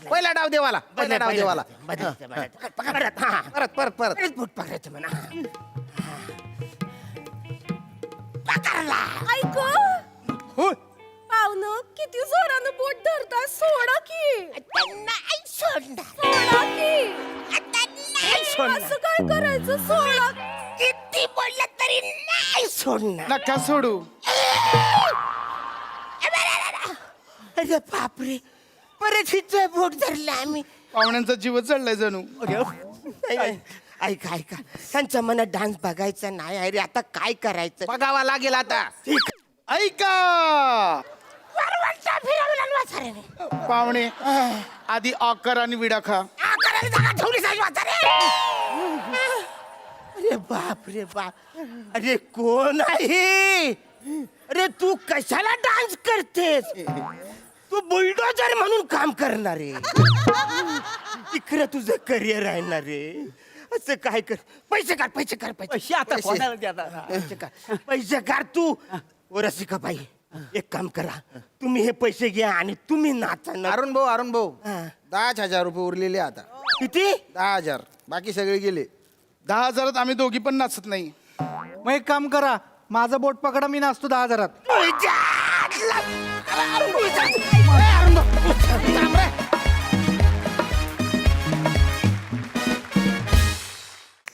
पहिला डाव देवाला. पहिला डाव देवाला. बदलायचं. परत हा परत परत परत. परत बोट पकडायचं म्हणा. पकडला. ऐक पाहुणं, किती जोरानं बोट धरता, सोडा की. नाही सोडणार. सोडा की. आता नाही सोडणार. असं काय करायचं, सोडा. किती बोललं तरी नाही सोडणार. नका सोडू. अरे बापरे, परत हिचं बोट धरलं आम्ही. पाहुण्यांचा जीव चढलाय जणू. ऐका ऐका, त्यांच्या मनात डान्स बघायचा नाही. अरे आता काय करायचं? बघावा लागेल आता. ठीक. ऐका वरवरचा फिरवला ना वाचाऱ्याने. पाहुणे, आधी आकर आणि विडा खा. करायला जागा ठेवली साहेब वाचारे. अरे बाप रे बाप. अरे कोण आहे? अरे तू कशाला डान्स करतेस? तू बुलडोजर म्हणून काम करणार आहे. इकडे तुझं करिअर आहे ना रे. असं काय कर, पैसे काढ पैसे काढ पैसे आता कोणाला देणार? पैसे काढ पैसे काढ तू. ओ रसिकाबाई, एक काम करा, तुम्ही हे पैसे घ्या आणि तुम्ही नाचा ना. अरुण भाऊ हा. 10,000 रुपये उरलेले आता. किती? 10,000 बाकी सगळे गेले. 10,000 आम्ही दोघी पण नाचत नाही. मग एक काम करा, माझं बोट पकडा, मी नाचतो 10,000.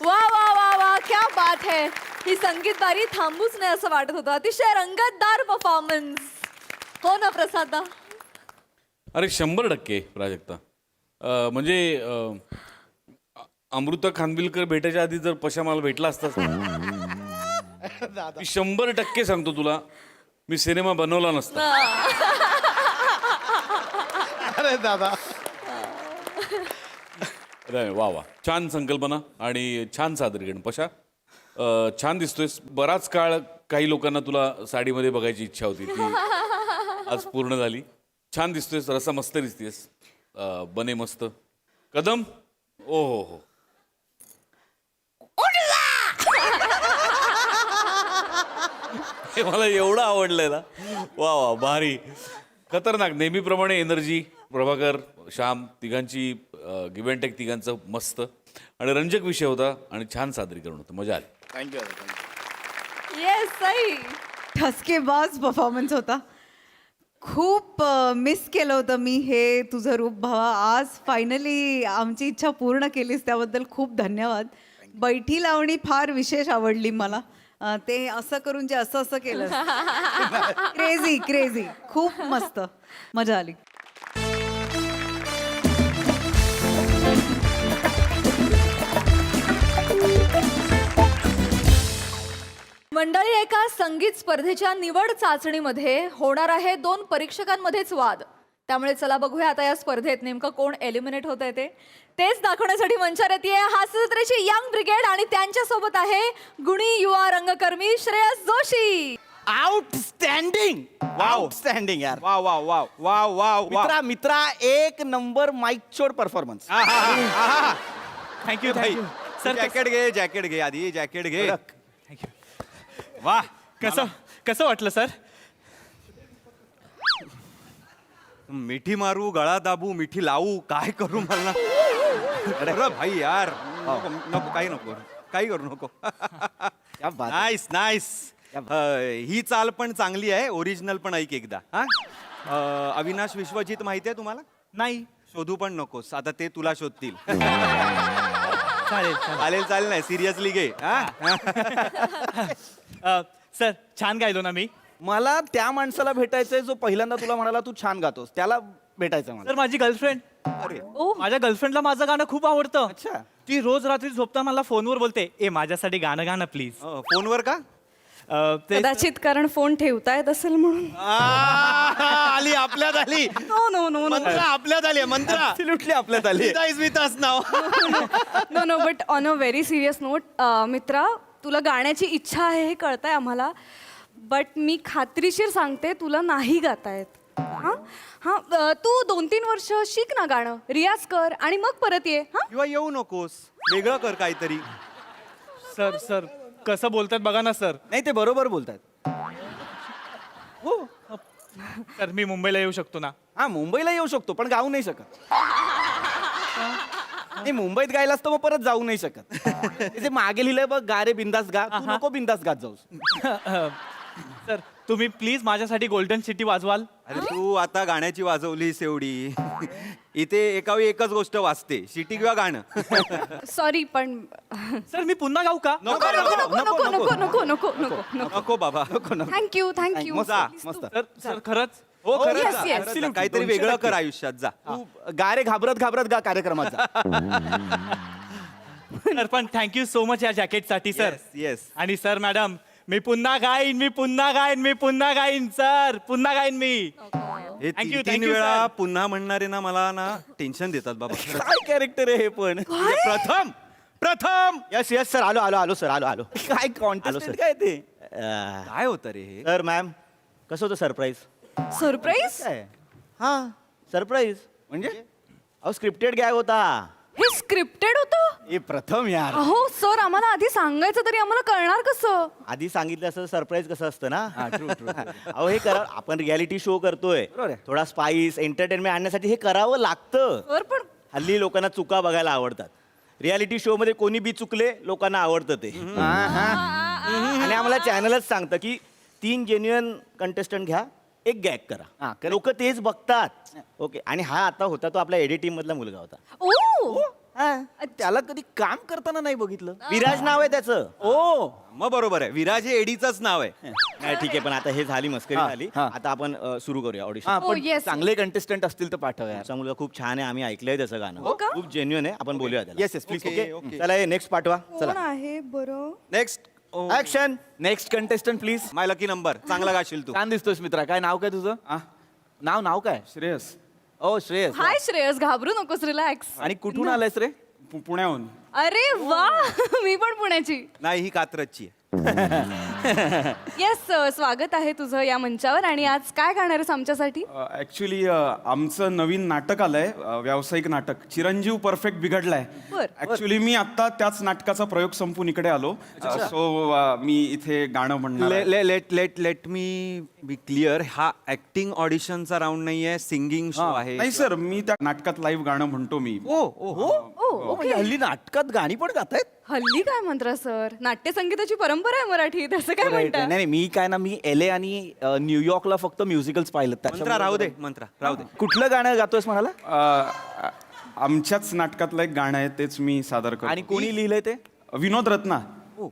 वा वा वा वा, क्या बात है. ही संगीत बारी थांबूच नाही असं वाटत होतं. अतिशय रंगतदार परफॉर्मन्स. हो ना प्रसादा? अरे 100% प्राजक्ता. म्हणजे अमृता खानविलकर भेटायच्या आधी जर पशा मला भेटला असताच मी 100% सांगतो तुला, मी सिनेमा बनवला नसता. अरे दादा, अरे वा वा, छान संकल्पना आणि छान सादरीकरण. पशा छान दिसतोयस. बराच काळ काही लोकांना तुला साडीमध्ये बघायची इच्छा होती, ती आज पूर्ण झाली. छान दिसतोयस, रसा मस्त दिसतेस. बने मस्त. कदम, ओ हो हो, हे मला एवढं आवडलंय ना. वा वा, भारी, खतरनाक. नेहमीप्रमाणे एनर्जी. प्रभाकर, श्याम तिघांची गिव्ह अँड टेक तिघांचं मस्त आणि रंजक विषय होता आणि छान सादरीकरण होतं. मजा आली. थँक्यू. येस, सई. ठसकेबाज परफॉर्मन्स होता. खूप मिस केलं होतं मी हे तुझं रूप भावा. आज फायनली आमची इच्छा पूर्ण केलीस, त्याबद्दल खूप धन्यवाद. बैठी लावणी फार विशेष आवडली मला. ते असं करून जे असं असं केलं, क्रेझी क्रेझी, खूप मस्त, मजा आली. मंडळी, एका संगीत स्पर्धेच्या निवड चाचणीमध्ये होणार आहे 2 परीक्षकांमध्येच वाद. त्यामुळे चला बघूया आता या स्पर्धेत नेमकं कोण एलिमिनेट होत आहे तेच दाखवण्यासाठी मंचावर येते हास्यजत्रेची यंग ब्रिगेड आणि त्यांच्या सोबत आहे गुणी युवा रंगकर्मी श्रेयस जोशी. आउटस्टँडिंग, आउटस्टँडिंग यार. Wow wow wow wow wow. मित्रा एक नंबर माईक चोड performance. Thank you thank you sir. Jacket घे आधी, जॅकेट घे. वा, कसं वाटलं सर? मिठी मारू, गळा दाबू, मिठी लावू, काय करू मला? अरे भाई यार, नको काही करू नको. Nice nice. ही चाल पण चांगली आहे. ओरिजिनल पण ऐक एकदा. हा, अविनाश विश्वजित माहिती आहे तुम्हाला? नाही. शोधू पण नकोस, आता ते तुला शोधतील. चालेल चालेल नाही, सिरियसली घे. सर, छान गायलो ना मी? मला त्या माणसाला भेटायचंय जो पहिल्यांदा तुला म्हणाला तू छान गातोस, त्याला भेटायचं मला. सर, माझी गर्लफ्रेंड. अरे, माझ्या गर्लफ्रेंडला माझं गाणं खूप आवडतं. अच्छा. ती रोज रात्री झोपताना मला फोनवर बोलते, ए माझ्यासाठी गाणं गाणं प्लीज. फोनवर का? कदाचित कारण फोन ठेवता येत असेल म्हणून. आली आपल्यात आली. नो नो नो नो आपल्यात आली मंत्र. Absolutely आपल्यात आली. No no but on a very serious note, मित्रा, तुला गाण्याची इच्छा आहे हे कळतंय आम्हाला, बट मी खात्रीशीर सांगते तुला नाही गाता येत. हां हां, तू 2-3 वर्ष शिक ना गाणं, रियाज कर आणि मग परत ये. हां, किंवा येऊ नकोस, वेगळं कर काहीतरी. सर कसं बोलतात बघा ना सर. नाही, ते बरोबर बोलतात. हो सर, मी मुंबईला येऊ शकतो ना? हा, मुंबईला येऊ शकतो पण गाऊ नाही शकत. नाही, मुंबईत गायलास तर मग परत जाऊ नाही शकत. ते मागे लिहिलंय बघ, गा रे बिंदास गा, तू नको बिंदास गात जाऊस. सर, तुम्ही प्लीज माझ्यासाठी गोल्डन सिटी वाजवाल? अरे तू आता गाण्याची वाजवलीस एवढी. इथे एकावेळी एकच गोष्ट वाजते, शिटी किंवा गाणं. सॉरी पण सर, मी पुन्हा गाऊ का? नको नको नको नको नको नको नको नको नको बाबा, नको नको. थँक्यू मस्त. सर खरंच? हो Yes, खरंच yes. जा. खरंच जा. काहीतरी वेगळं कर आयुष्यात. जा तू गा रे घाबरत घाबरत गा कार्यक्रमात जा. सर, पण थँक्यू सो मच या जॅकेटसाठी सर. येस. आणि सर मॅडम, मी पुन्हा गाईन सर, पुन्हा गाईन मी. हे Thank you, 3 thank you, वेळा sir. पुन्हा म्हणणारे ना मला ना टेन्शन देतात बाबा. काय कॅरेक्टर आहे हे पण. प्रथम. यस यस सर, आलो सर, आलो. काय कॉन्टेस्ट काय ते? काय होतं रे हे? सर मॅम, कसं होतं सरप्राईज? सरप्राईज? काय हां सरप्राईज म्हणजे अहो स्क्रिप्टेड गॅग होता. हे स्क्रिप्टेड होतं? हे प्रथम यार अहो सर आम्हाला आधी सांगायचं तरी आम्हाला कळणार कसं? आधी सांगितलं असं सरप्राईज कसं असतं ना अहो हे करा आपण रियालिटी शो करतोय थोडा स्पाइस एंटरटेनमेंट आणण्यासाठी हे करावं लागतं. सर पण हल्ली लोकांना चुका बघायला आवडतात. रियालिटी शो मध्ये कोणी बी चुकले लोकांना आवडतं ते. आणि आम्हाला चॅनलच सांगतं की 3 जेन्युअन कंटेस्टंट घ्या, एक गॅग करा. लोक तेच बघतात. ओके. आणि हा आता होता तो आपल्या एडिटिंग मधला मुलगा होता. ओ त्याला कधी काम करताना नाही बघितलं. विराज नाव आहे त्याचं. ओ मग बरोबर आहे, विराज हे एडीचंच नाव आहे. नाही, ठीक आहे पण आता हे झाली मस्करी झाली. हा. आता आपण सुरू करूया ऑडिशन. हा Oh, पण yes. चांगले कंटेस्टंट असतील तर पाठव यार. तुमचा मुलगा खूप छान आहे. आम्ही ऐकलंय त्याचं गाणं. हो का? खूप जेन्युअन आहे. आपण बोलूया त्याला. Yes yes please. ओके. चला हे नेक्स्ट पाठवा. चला आहे बरं? Next action. Next contestant please. My lucky number. चांगला गाशील तू. छान दिसतोस मित्रा. काय नाव काय तुझं? नाव काय? श्रेयस ओ श्रेयस. हाय श्रेयस, घाबरू नकोस, रिलॅक्स. आणि कुठून आलायस रे? पुण्याहून. अरे वा मी पण पुण्याची. नाही, ही कात्रजची आहे. येस स्वागत आहे तुझं या मंचावर. आणि आज काय गाणार आहेस आमच्यासाठी? ऍक्च्युली आमचं नवीन नाटक आलंय, व्यावसायिक नाटक चिरंजीव परफेक्ट बिघडलाय. बर. ऍक्च्युली मी आता त्याच नाटकाचा प्रयोग संपून इकडे आलो. सो मी इथे गाणं म्हणणार आहे. लेट मी बी क्लिअर, हा ऍक्टिंग ऑडिशनचा राऊंड नाहीये, सिंगिंग शो आहे. नाही सर, मी त्या नाटकात लाईव्ह गाणं म्हणतो मी. ओ म्हणजे हल्ली नाटकात गाणी पण गातायत. हल्ली काय म्हणता सर, नाट्यसंगीताची परंपरा आहे मराठीत, असं काय म्हणता? नाही मी काय ना, मी LA आणि न्यूयॉर्कला फक्त म्युझिकल्स पाहिलं. मंत्रा राहू दे, मंत्रा राहू दे. कुठलं गाणं गातोयस म्हणाला? आमच्याच नाटकातलं एक गाणं आहे, तेच मी सादर करतो. आणि कोणी लिहिलंय ते? विनोद रत्ना.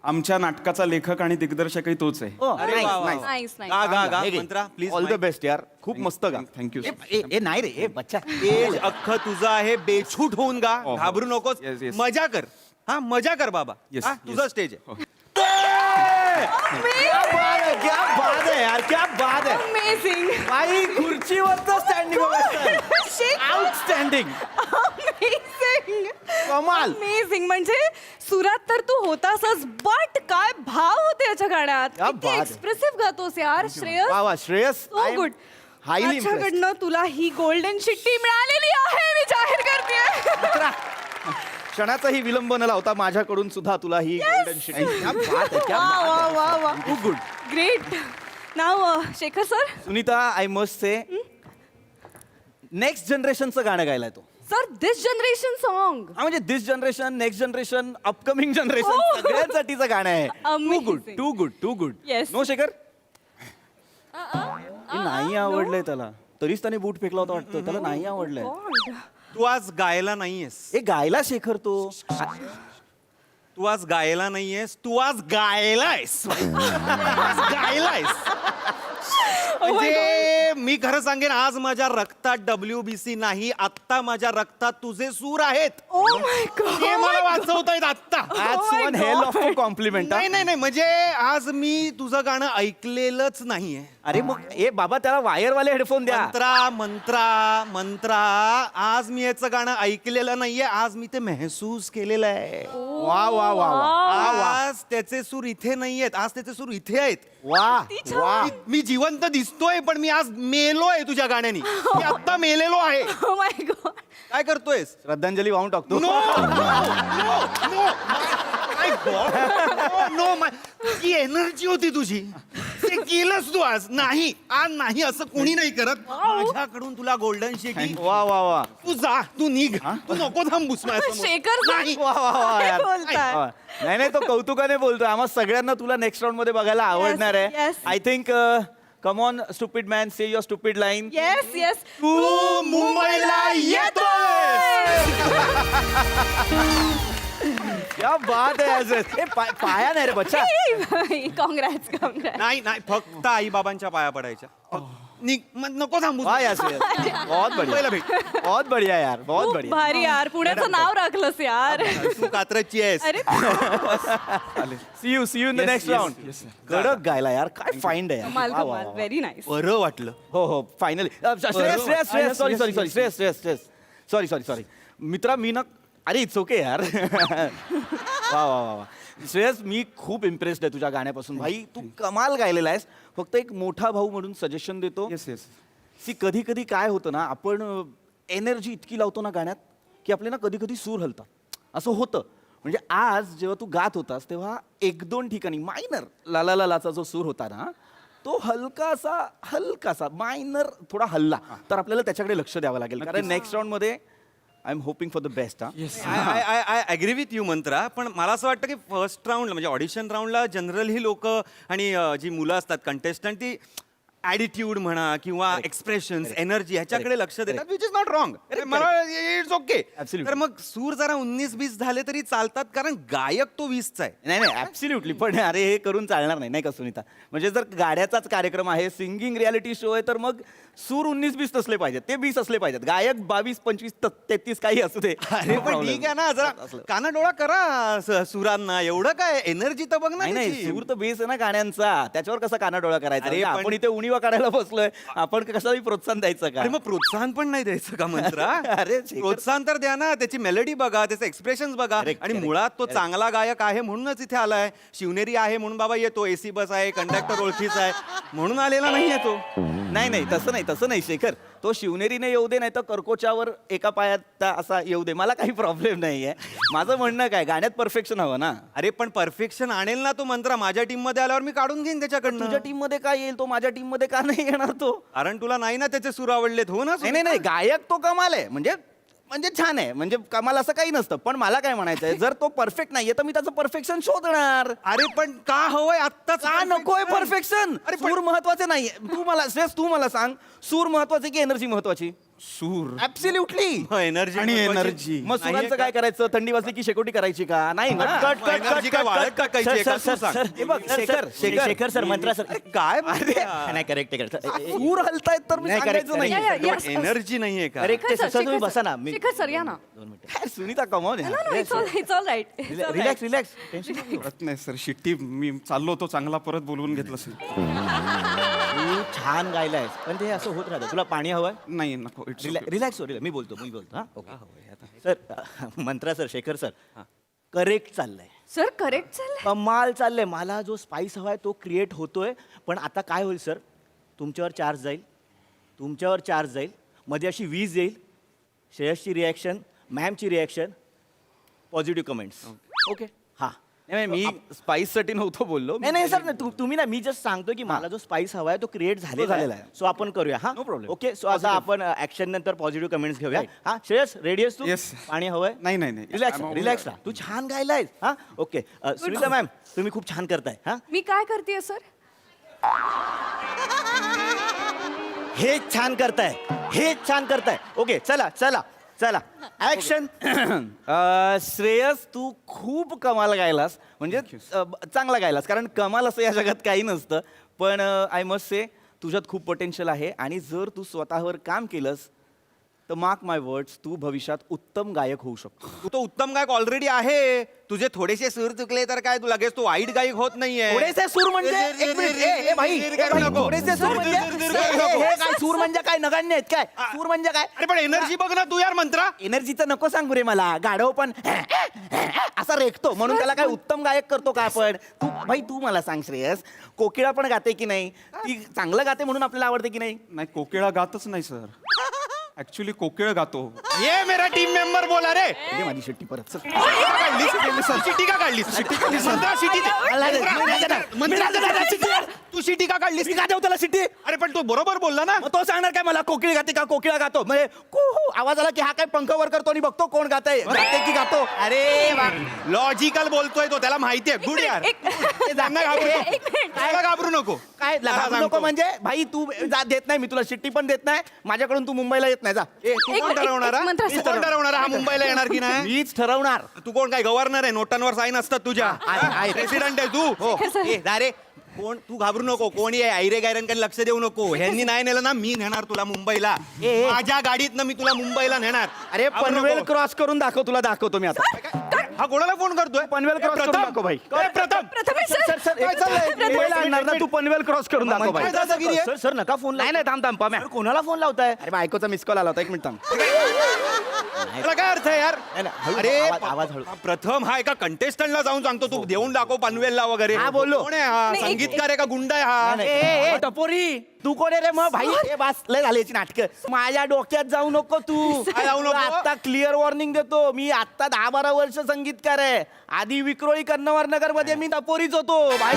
आमच्या नाटकाचा लेखक आणि दिग्दर्शकही तोच आहे. अरे वा वा. Nice nice. गा मंत्रा प्लीज. ऑल द बेस्ट यार. खूप मस्त गा. थँक्यू. ए नाही रे, ए बच्चा. स्टेज अख्खं तुझं आहे, बेछूट होऊन गा. हो. घाबरू नकोस, Yes, yes. मजा कर. हा मजा कर बाबा. Yes, हा, yes. तुझं स्टेज आहे. क्या बात है, क्या बात है यार, क्या बात है. अमेझिंग. बाई खुर्चीवरचं स्टँडिंग आउटस्टँडिंग. अमेझिंग. कमाल. अमेझिंग. म्हणजे सुरात तर तू होतासच, बट काय भाव होते याच्या गाण्यात. क्या किती बात आहे. एक्सप्रेसिव्ह गातोस यार श्रेयस. वा वा श्रेयस. So good. हायली माझ्याकडनं तुला ही गोल्डन शिट्टी मिळालेली आहे, मी जाहीर करते. क्षणाचाही विलंब न लावता माझ्याकडून सुद्धा तुला ही गोल्डन शिट्टी. क्या बात है, क्या वा वा बात वा है. वा. खूप गुड. ग्रेट. नाव Shekhar sir. Sunita, I must say next जनरेशनचं गाणं गायलाय तो. Sir this generation song. हा म्हणजे this generation, next generation, upcoming generation Oh. सगळ्यांसाठीचं गाणं आहे. Too Amazing. Good, too good, too good. Yes. No Shekhar. हे नाही आवडलंय त्याला. तरीच त्याने बूट फेकला होता वाटतं. त्याला नाही आवडलंय. तू आज गायला नाहीयेस. हे गायला शेखर तो. तू आज गायला नाहीयेस, तू आज गायलायस. गायलायस. म्हणजे मी खरं सांगेन, आज माझ्या रक्तात WBC नाही, आत्ता माझ्या रक्तात तुझे सूर आहेत. Oh my God. ते मला वाचवतायत आत्ता. That's my one hell of a God. compliment. नाही नाही नाही, म्हणजे आज मी तुझं गाणं ऐकलेलंच नाहीये. अरे मग ए बाबा त्याला वायरवाले हेडफोन द्या. मंत्रा मंत्रा मंत्रा, आज मी याचं गाणं ऐकलेलं नाहीये, आज मी ते महसूस केलेलं आहे. वा वा वा वा. आज त्याचे सूर इथे नाहीयेत, आज त्याचे सूर इथे आहेत. वा वा. मी जिवंत दिसतोय, पण मी आज मेलोय तुझ्या गाण्यानी. मी आत्ता मेलेलो आहे. Oh my God. काय करतोयस? श्रद्धांजली वाहून टाकतो. ती एनर्जी होती तुझी, ते केलंस तू आज. नाही, आज नाही, असं कोणी नाही करत. माझ्याकडून तुला गोल्डन शिटी. वा वा वा. तू जा, तू निघ, तू नको थांबूस माझ्यासमोर. शेखर सर. नाही. वा वा वा काय यार. बोलताय? वा. नाही नाही तो कौतुकाने बोलतोय. आम्हा सगळ्यांना तुला नेक्स्ट राऊंड मध्ये बघायला आवडणार आहे. yes. I think come on stupid man, say your stupid line. Yes yes. तू मुंबईला येतोय. क्या बात आहे आज. ए, पाया नाही रे बच्चा. Congrats congrats. नाही नाही, फक्त आई बाबांच्या पाया पडायच्या. निघ, नको थांबू. वाह यार श्रेयस. बहुत पहिला बढ़िया. भेट. बहुत बढ़िया यार. बहुत खूप बढ़िया. भारी यार, पुण्याचं नाव राखलंस यार. तू कात्रजची आहेस. अरे see you in the Yes, next yes, round. yes, sir. कडक गायला यार. काय फाइंड आहे यार. कमाल वा, वा, कमाल. वा. Very nice. बरं वाटलं. हो हो finally. Shreyas Shreyas Shreyas sorry sorry sorry Shreyas Shreyas Shreyas sorry sorry sorry मित्रा मी ना. अरे इट्स ओके यार. वा वा वा वा. श्रेयस मी खूप इम्प्रेस्ड आहे तुझ्या गाण्यापासून. भाई तू कमाल गायलेला आहेस. फक्त एक मोठा भाऊ म्हणून सजेशन देतो. Yes yes. सी कधी कधी काय होतं ना, आपण एनर्जी इतकी लावतो ना गाण्यात की आपले ना कधी कधी सूर हलतात. असं होतं. म्हणजे आज जेव्हा तू गात होतास तेव्हा 1-2 ठिकाणी मायनर लाला लालाचा जो सूर होता ना तो हलकासा मायनर थोडा हल्ला तर आपल्याला त्याच्याकडे लक्ष द्यावं लागेल कारण नेक्स्ट राऊंड मध्ये I am hoping for the best I agree with you Mantra पण मला असं वाटतं की फर्स्ट राऊंडला म्हणजे ऑडिशन राऊंडला जनरल ही लोक आणि जी मुलं असतात कंटेस्टंट ती ॲटिट्यूड म्हणा किंवा एक्सप्रेशन्स एनर्जी ह्याच्याकडे लक्ष देतात विच इज नॉट रॉंग मला इट्स ओके Absolutely. तर मग सूर जरा 19-20 झाले तरी चालतात कारण गायक तो 20चा आहे नाही ऍब्सल्युटली पण अरे हे करून चालणार नाही का सुनीता म्हणजे जर गाड्याचाच कार्यक्रम आहे सिंगिंग रियालिटी शो आहे तर मग सूर 19-20 असले पाहिजेत ते 20 असले पाहिजेत गायक 22-25-33 काही असू दे अरे No पण problem. ठीक आहे ना जरा कानाडोळा करा सुरांना एवढं काय एनर्जी तर बघ ना नाही त्याची. सूर तर बेस आहे ना गाण्यांचा त्याच्यावर कसा कानाडोळा करायचा अरे म्हणजे पण- आपण इथे उणीवा काढायला बसलोय आपण कशालाही प्रोत्साहन द्यायचं का अरे मग प्रोत्साहन पण नाही द्यायचं का मंत्रा अरे शेखर- प्रोत्साहन तर द्या ना त्याची मेलडी बघा त्याचे एक्सप्रेशन बघा Correct, आणि correct, मुळात तो correct. चांगला गायक आहे म्हणूनच इथे आलाय शिवनेरी आहे म्हणून बाबा येतो एसी बस आहे कंडक्टर ओळखीचा आहे म्हणून आलेला नाही तो नाही तसं नाही शेखर तो शिवनेरीने येऊ दे नाही तर कर्कोच्यावर एका पायात असा येऊ दे मला काही प्रॉब्लेम नाहीये माझं म्हणणं काय गाण्यात परफेक्शन हवं ना अरे पण परफेक्शन आणेल ना तो मंत्रा माझ्या टीम मध्ये आल्यावर मी काढून घेईन त्याच्याकडनं तुझ्या टीम मध्ये काय येईल तो माझ्या टीम मध्ये का नाही येणार तो कारण तुला नाही ना त्याचे सूर आवडलेत हो ना नाही गायक तो कमाल आहे म्हणजे छान आहे म्हणजे कमाल असं काही नसतं पण मला काय म्हणायचंय जर तो परफेक्ट नाहीये तर मी त्याचं परफेक्शन शोधणार अरे पण का हवंय आत्ताच का नकोय परफेक्शन अरे पण- सूर महत्वाचे नाहीये तू मला सांग सूर महत्वाचे की एनर्जी महत्वाची सूर ऍब्सोल्युटली एनर्जी आणि energy. मग सुरांचं काय करायचं थंडी वाजली की शेकोटी करायची का नाही ना Energy काय वाळत टाकायची आहे का? तू सांग. हे बघ, शेखर सर मंत्रा सर काय नाही करेक्ट सूर हलतायत तर मी सांगायचं नाही एनर्जी नाहीये का तुम्ही बसा ना मी शेखर सर या ना काय सुनीता कमवून it's all right relax tension परत नाही सर शिट्टी मी चाललो होतो चांगला परत बोलवून घेतलं सर तू छान गायलायस पण ते असं होत राहतं तुला पाणी हवंय नाही नको रिलॅक्स मी बोलतो हा ओके सर मंत्रा सर शेखर सर करेक्ट चाललंय सर करेक्ट चाललंय कमाल चाललंय मला जो स्पाइस हवाय तो क्रिएट होतोय पण आता काय होईल सर तुमच्यावर चार्ज जाईल मध्ये अशी वीज येईल श्रेयसची रिॲक्शन मॅमची रिॲक्शन पॉझिटिव्ह कमेंट्स ओके हा मी स्पाइससाठी नव्हतो बोललो नाही सर तुम्ही ना मी जस्ट सांगतो की मला जो स्पाइस हवाय तो क्रिएट झालेला आहे सो आपण करूया हा No problem. ओके सो आता आपण ऍक्शन नंतर पॉझिटिव्ह कमेंट्स घेऊया हा श्रेयस रेडी आहेस तू Yes. पाणी हवंय नाही रिलॅक्स राहा तू छान गायलायस हा ओके सुनीता मॅम तुम्ही खूप छान करताय हा मी काय करते सर हेच छान करताय ओके चला ऍक्शन श्रेयस तू खूप कमाल गायलास म्हणजे चांगला गायलास कारण कमाल असं या जगात काही नसतं पण आय मस्ट से तुझ्यात खूप पोटेन्शियल आहे आणि जर तू स्वतःवर काम केलंस तर मार्क माय वर्ड्स तू भविष्यात उत्तम गायक होऊ शकतो तू तो उत्तम गायक ऑलरेडी आहे तुझे थोडेसे सूर चुकले तर काय तू लगेच तो वाईट गायक होत नाहीये थोडेसे सूर म्हणजे एक मिनिट, ए भाई, थोडेसे सूर म्हणजे हे काय सूर म्हणजे काय नगण्य आहेत काय सूर म्हणजे काय अरे पण एनर्जी बघ ना तू यार मंत्रा एनर्जीचं नको सांगू रे मला गाढव पण असा रेखतो म्हणून त्याला काय उत्तम गायक करतो का आपण तू मला सांग श्रेयस कोकिळा पण गाते की नाही ती चांगलं गाते म्हणून आपल्याला आवडते की नाही नाही कोकिळा गातच नाही सर ऍक्च्युली कोकिळ गातो ये मेरा टीम मेंबर बोला रे दे माझी शिट्टी परत चल. शिटी का काढलीस मंत्रा, शिटी दे. तू शिटी का काढलीस मी गाते त्याला शिट्टी अरे पण तू बरोबर बोलला ना मग तो सांगणार काय मला कोकिळ गाते का कोकिळा गातो म्हणजे कुहू आवाज आला की हा काय पंख वर करतो आणि बघतो कोण गाते की गातो अरे लॉजिकल बोलतोय तो त्याला माहितीये गुड यार त्यांना घाबरू नको काय लागू नको म्हणजे भाई तू देत नाही मी तुला शिट्टी पण देत नाही माझ्याकडून तू मुंबईला येत नाही जा तू कोण ठरवणारा मंत्रा तू कोण ठरवणारा हा मुंबईला येणार की नाही मीच ठरवणार तू कोण काय गव्हर्नर आहे नोटांवर साईन असतात तुझ्या आहे. प्रेसिडेंट आहे तू हो. रे कोण तू घाबरू नको कोणी आहे आयरे गायरांकडे लक्ष देऊ नको ह्यांनी नाही नेलं ना मी नेणार तुला मुंबईला ए. माझ्या गाडीत मी तुला मुंबईला नेणार अरे घाबरू पनवेल नको. क्रॉस करून दाखवतो मी आता हा कोणाला फोन करतोय पनवेल क्रॉस करून प्रथम. दाखव भाई ए, प्रथम मुंबईला आणणार ना तू पनवेल क्रॉस करून दाखव भाई काय दादागिरी आहे? सर नका फोन नाही थांब पम्या कोणाला फोन लावताय अरे बायकोचा मिस कॉल आला होता एक मिनिट थांब त्याला काय अर्थ आहे यार? नाही, नाही, हळू, अरे आवाज हळू. प्रथम हा एका कंटेस्टंटला जाऊन सांगतो तू देऊन दाखव पनवेलला वगैरे. हा, बोललो. कोण आहे हा? नाही, संगीतकार आहे का गुंड आहे हा? ए, ए, ए, टपोरी तू कोण आहे रे मग भाई ए बास लय झाली याची नाटकं माझ्या डोक्यात जाऊ नको तू काय जाऊ नको? आता क्लिअर वॉर्निंग देतो मी आता 10-12 वर्ष संगीतकार आहे आधी विक्रोळी कन्नवर नगर मध्ये मी टपोरीच होतो भाई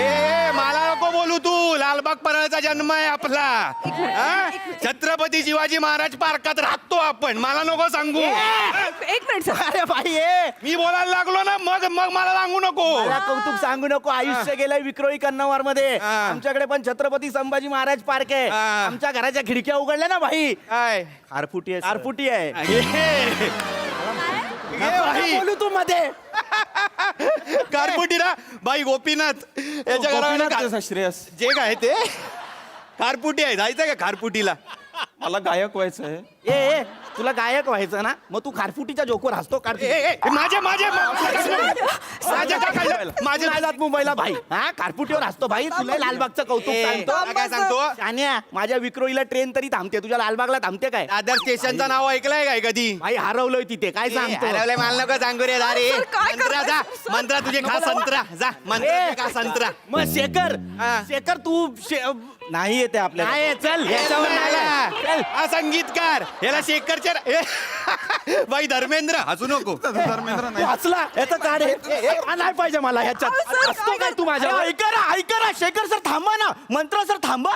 ए, मला नको बोलू तू. लालबाग परळचा जन्म आहे आपला. हा? छत्रपती शिवाजी महाराज पार्कात राहतो आपण. मला नको सांगू. एक मिनिट सर. अरे भाई ए मी बोलायला लागलो ना मग मग मला सांगू नको. मला कौतुक सांगू नको आयुष्य गेलंय विक्रोळी कन्नवर मध्ये हा. आमच्याकडे पण छत्रपती संभाजी महाराज पार्क आहे हा. आमच्या घराच्या खिडक्या उघडल्या ना भाई काय खारफुटी आहे खारफुटी आहे भाई बोलू तू मध्ये कारपुटी ना बाई गोपीनाथ याच्या घरामध्ये श्रेयस जे काय ते कारपुटी आहे. जायचं का खारपुटीला? मला गायक व्हायचं आहे. ए तुला गायक व्हायचं ना मग तू खारफुटीच्या जोकवर हसतो माझे माझे माझ्या माझे नाही जात मुंबईला भाई हा खारफुटीवर हसतो भाई तुला लालबागचं कौतुक सांगतो काय सांगतो? शान्या माझ्या विक्रोळीला ट्रेन तरी थांबते तुझ्या लालबागला थांबते काय दादर स्टेशनचं नाव ऐकलंय काय कधी? भाई हरवलोय तिथे काय सांगतो हरवलंय मला नको सांगू रे दारे. मंत्रा जा मंत्रा तुझे खा संत्रा जा मंत्रा खा संत्रा. मग शेखर शेखर तू नाही येते आपल्याला नाही चल याच्यावर नाही आहे. चल हा संगीतकार याला शेखरच्या बाई धर्मेंद्र हसू नको. धर्मेंद्र तू हसला याचा काढ नाही पाहिजे मला ह्याच्यात हसतो काय तू माझ्या ऐका शेखर सर थांबा ना मंत्र सर थांबा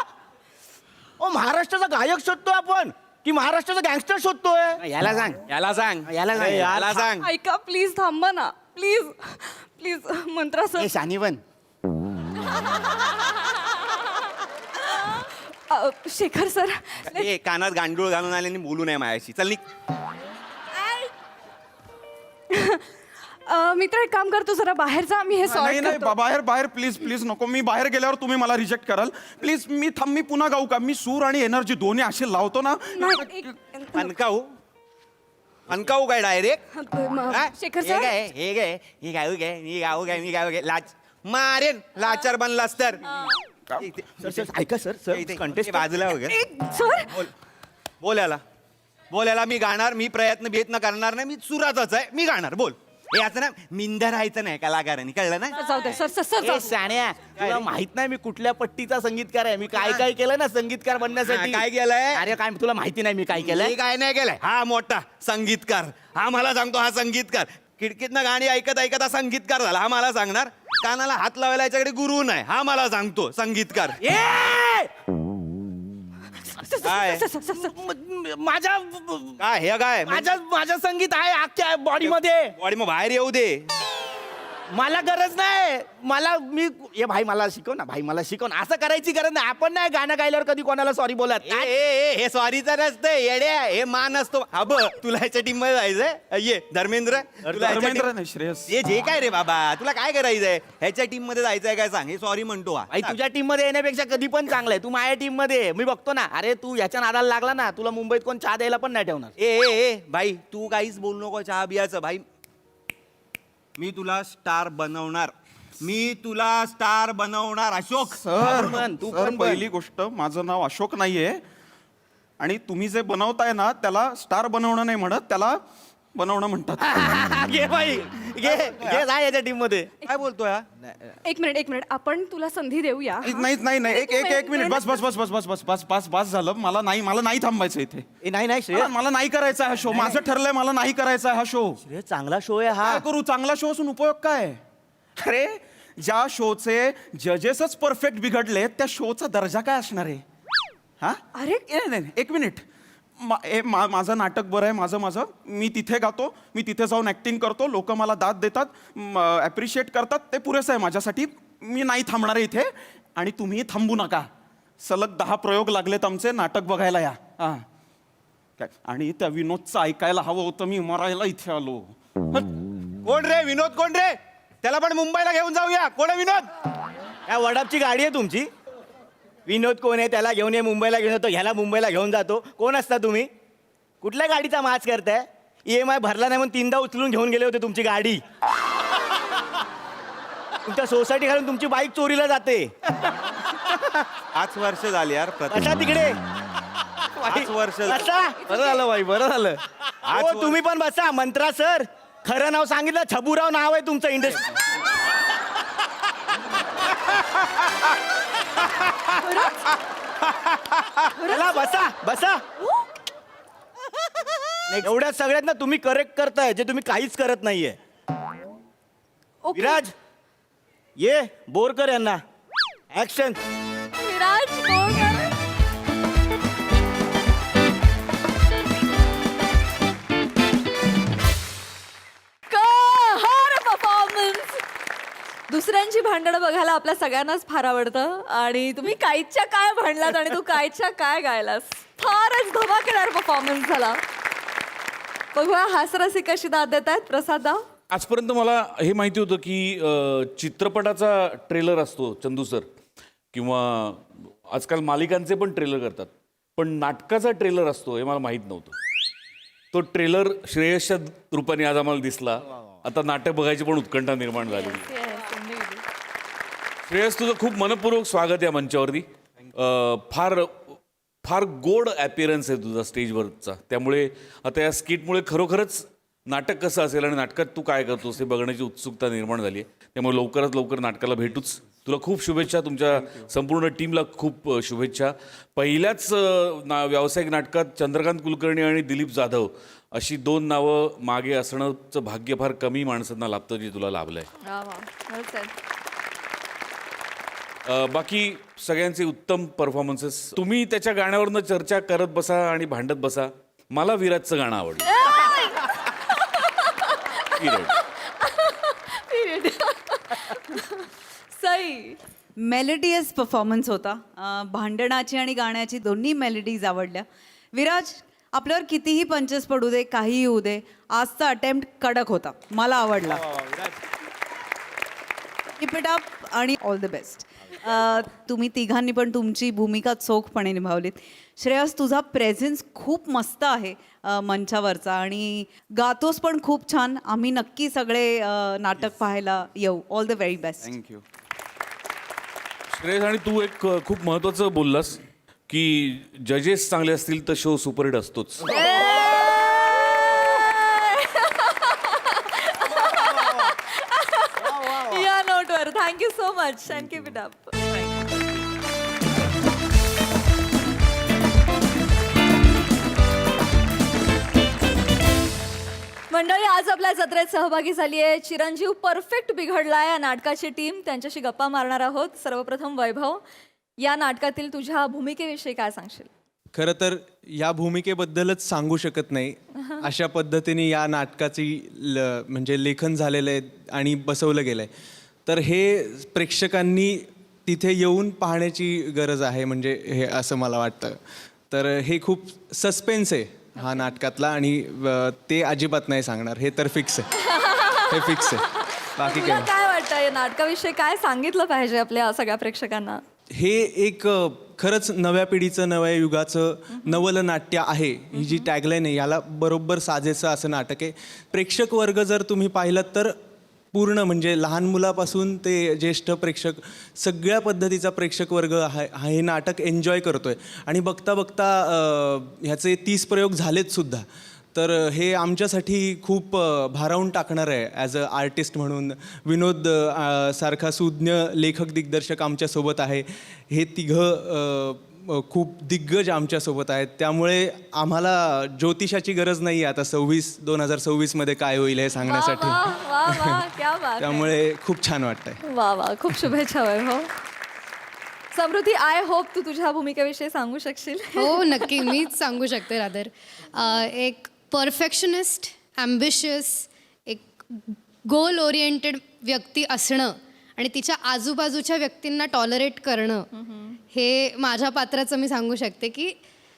ओ महाराष्ट्राचा गायक शोधतोय आपण की महाराष्ट्राचा गँगस्टर शोधतोय याला सांग याला सांग याला सांग. याला सांग. ऐका प्लीज थांबा ना प्लीज प्लीज मंत्रा सर. ए शानिवन शेखर सर. ए कानात गांडूळ घालून आल्याने बोलू नये माझ्याशी. चल निघ. मी तर एक काम करतो जरा बाहेर जा मी हे नाही सॉल्व नाही करतो. बाहेर बाहेर प्लीज प्लीज नको मी बाहेर गेल्यावर तुम्ही मला रिजेक्ट कराल प्लीज मी पुन्हा गाऊ का मी सूर आणि एनर्जी दोन्ही असे लावतो ना नाही, एक- अनकाऊ अनकाऊ काय डायरेक्ट? शेखर सर. हे गे ही गाऊ गे मी गाऊ गे मी गाऊ गे लाच मारेन लाचार बनलास तर. सर ऐका सर कंटेस्ट बाजूला वगैरे एक सर बोलायला मी गाणार. मी प्रयत्न भेट करणार नाही. मी सुरातच आहे. मी गाणार. बोल. हे असं ना मिंदर राहायचं नाही कलाकारांनी कळलं ना? जाऊ दे सर सर सर ए, जाऊ. शाण्या तुला माहित नाही मी कुठल्या पट्टीचा संगीतकार आहे मी काय काय केलं ना संगीतकार बनण्यासाठी हा, काय केलंय? अरे काय तुला माहिती नाही मी काय केलंय मी काय नाही केलंय. हा मोठा संगीतकार हा मला सांगतो. हा संगीतकार खिडकीतनं गाणी ऐकत ऐकत हा संगीतकार झाला. हा मला सांगणार. कानाला हात लावायला याच्याकडे गुरु नाही. हा मला सांगतो संगीतकार. काय? माझ्या काय हे काय माझं संगीत आहे अख्ख्या बॉडी मध्ये बॉडी मग बाहेर येऊ दे. मला गरज नाही मला मी हे भाई मला शिकव ना भाई मला शिकव ना असं करायची गरज नाही आपण नाही गाणं गायल्यावर कधी कोणाला सॉरी बोलत हे सॉरीचं नसतं येड्या. हे मान असतो. हा बघ तुला ह्याच्या टीम मध्ये जायचंय. ये धर्मेंद्र तुला धर्मेंद्र नाही श्रेयस हे जे काय रे बाबा तुला काय करायचंय? ह्याच्या टीम मध्ये जायचंय काय सांग. हे सॉरी म्हणतो हा. भाई तुझ्या टीम मध्ये येण्यापेक्षा कधी पण चांगलं आहे तू माझ्या टीम मध्ये मी बघतो ना अरे तू ह्याच्या नादाला लागला ना तुला मुंबईत कोण चहा द्यायला पण नाही ठेवणार ए भाई तू काहीच बोलू नको चहा बियाचं. भाई मी तुला स्टार बनवणार. मी तुला स्टार बनवणार अशोक. तू सर पण पहिली गोष्ट माझं नाव अशोक नाहीये आणि तुम्ही जे बनवताय ना त्याला स्टार बनवणं नाही म्हणत त्याला बनवणं म्हणतात. घे भाई घे जा याच्या टीम मध्ये काय बोलतोय हा? एक मिनिट आपण तुला संधी देऊया. नाही एक मिनिट बस झालं मला नाही थांबायचं इथे. नाही श्रेय मला नाही करायचा हा शो माझं ठरलंय मला नाही करायचा हा शो. श्रेय चांगला शो आहे हा काय करू चांगला शो असून उपयोग काय? अरे ज्या शोचे जजेसच परफेक्ट बिघडले त्या शोचा दर्जा काय असणार आहे? हा अरे नाही एक मिनिट माझं नाटक बरं आहे माझं मी तिथे गातो मी तिथे जाऊन ऍक्टिंग करतो लोक मला दाद देतात ॲप्रिशिएट करतात ते पुरेसं आहे माझ्यासाठी. मी नाही थांबणार आहे इथे आणि तुम्ही थांबू नका. सलग 10 प्रयोग लागलेत आमचे नाटक बघायला या. काय आणि त्या विनोदचं ऐकायला हवं होतं मी मरायला इथे आलो. कोण रे विनोद? कोण रे? त्याला पण मुंबईला घेऊन जाऊया. कोण आहे विनोद? या वडापची गाडी आहे तुमची विनोद कोण आहे त्याला घेऊन ये मुंबईला घेऊन जातो ह्याला मुंबईला घेऊन जातो कोण असता तुम्ही कुठल्या गाडीचा माच करताय EMI भरला नाही म्हणून 3दा उचलून घेऊन गेले होते तुमची गाडी तुमच्या सोसायटी घालून तुमची बाईक चोरीला जाते 5 वर्ष झाली यार. कशा तिकडे 5 वर्ष बसा बरं झालं बाई बरं झालं हो तुम्ही पण बसा मंत्रा सर खरं नाव सांगितलं छबुराव नाव आहे तुमचं इंडस्ट्री बसा बसा नाही, एवढ्या सगळ्यात ना तुम्ही करेक्ट करताय जे तुम्ही काहीच करत नाहीये ओके. विराज ये बोरकर यांना ऍक्शन विराज बोरकर. कहर परफॉर्मन्स. दुसऱ्यांची भांडणं बघायला आपल्या सगळ्यांनाच फार आवडतं आणि तुम्ही कायच्या काय भांडलात आणि तू कायच्या काय गायलास. फारच धमाकेदार परफॉर्मन्स झाला. बघूया हास्यरसिक कशी दाद देत आहेत. प्रसाद दा. आजपर्यंत मला हे माहिती होतं की चित्रपटाचा ट्रेलर असतो चंदू सर किंवा आजकाल मालिकांचे पण ट्रेलर करतात, पण नाटकाचा ट्रेलर असतो हे मला माहीत नव्हतं. तो ट्रेलर श्रेयसच्या रूपाने आज आम्हाला दिसला. आता नाटक बघायची पण उत्कंठा निर्माण झाली. श्रेयस, तुझं खूप मनपूर्वक स्वागत या मंचावरती. फार फार गोड ॲपिअरन्स आहे तुझा स्टेजवरचा, त्यामुळे आता या स्किटमुळे खरोखरच नाटक कसं असेल आणि नाटकात तू काय करतोस हे बघण्याची उत्सुकता निर्माण झाली आहे. त्यामुळे लवकरात लवकर नाटकाला भेटूच. तुला खूप शुभेच्छा. तुमच्या संपूर्ण टीमला खूप शुभेच्छा. पहिल्याच व्यावसायिक नाटकात चंद्रकांत कुलकर्णी आणि दिलीप जाधव अशी 2 नावं मागे असण्याचं भाग्य फार कमी माणसांना लाभतं जे तुला लाभलं आहे. वा वा. Well said. बाकी सगळ्यांचे उत्तम परफॉर्मन्सेस. तुम्ही त्याच्या गाण्यावरनं चर्चा करत बसा आणि भांडत बसा. मला विराजचं गाणं आवडलं. सई. मेलोडियस परफॉर्मन्स होता. भांडणाची आणि गाण्याची दोन्ही मेलोडीज आवडल्या. विराज, आपल्यावर कितीही पंचेस पडू दे, काहीही होऊ दे, आजचा अटेम्प्ट कडक होता. मला आवडला. कीप इट अप आणि ऑल द बेस्ट. तुम्ही तिघांनी पण तुमची भूमिका चोखपणे निभावलीत. श्रेयस, तुझा प्रेझेन्स खूप मस्त आहे मंचावरचा आणि गातोस पण खूप छान. आम्ही नक्की सगळे नाटक पाहायला येऊ. All the very best. Thank you. Shreyas, आणि तू एक खूप महत्त्वाचं बोललास की जजेस चांगले असतील तर शो सुपरहिट असतोच. या नोटवर thank you so much. Thank you it up. मंडळी, आज आपल्या जत्रेत सहभागी झाली आहे चिरंजीव परफेक्ट बिघडला या नाटकाची टीम. त्यांच्याशी गप्पा मारणार आहोत. सर्वप्रथम वैभव, या नाटकातील तुझ्या भूमिकेविषयी काय सांगशील? खरं तर या भूमिकेबद्दलच सांगू शकत नाही. अशा पद्धतीने या नाटकाची म्हणजे लेखन झालेलं आहे आणि बसवलं गेलं आहे. तर हे प्रेक्षकांनी तिथे येऊन पाहण्याची गरज आहे, म्हणजे हे असं मला वाटतं. तर हे खूप सस्पेन्स आहे हा नाटकातला आणि ते अजिबात नाही सांगणार. हे तर फिक्स आहे. हे फिक्स आहे. बाकी तुला काय काय वाटतं या नाटकाविषयी काय सांगितलं पाहिजे आपल्या सगळ्या प्रेक्षकांना? हे एक खरंच नव्या पिढीचं, नव्या युगाचं नवल नाट्य आहे. ही जी टॅगलाईन आहे याला बरोबर साजेसं असं नाटक आहे. प्रेक्षक वर्ग जर तुम्ही पाहिलं तर पूर्ण म्हणजे लहान मुलापासून ते ज्येष्ठ प्रेक्षक सगळ्या पद्धतीचा प्रेक्षक वर्ग हे नाटक एन्जॉय करतोय. आणि बघता बघता ह्याचे 30 प्रयोग झालेत सुद्धा. तर हे आमच्यासाठी खूप भारावून टाकणार आहे ॲज अ आर्टिस्ट म्हणून. विनोद सारखा सुज्ञ लेखक दिग्दर्शक आमच्यासोबत आहे. हे तिघं खूप दिग्गज आमच्यासोबत आहेत. त्यामुळे आम्हाला ज्योतिषाची गरज नाही आहे आता 2026 काय होईल हे सांगण्यासाठी. वा वा, क्या बात आहे. त्यामुळे खूप छान वाटतंय. वा वा, खूप शुभेच्छा वैभव. समृद्धी, आय होप तू तुझ्या भूमिकेविषयी सांगू शकशील. हो नक्की, मीच सांगू शकते. रादर एक परफेक्शनिस्ट, ॲम्बिशियस, एक गोल ओरिएंटेड व्यक्ती असणं आणि तिच्या आजूबाजूच्या व्यक्तींना टॉलरेट करणं, हे माझ्या पात्राचं मी सांगू शकते की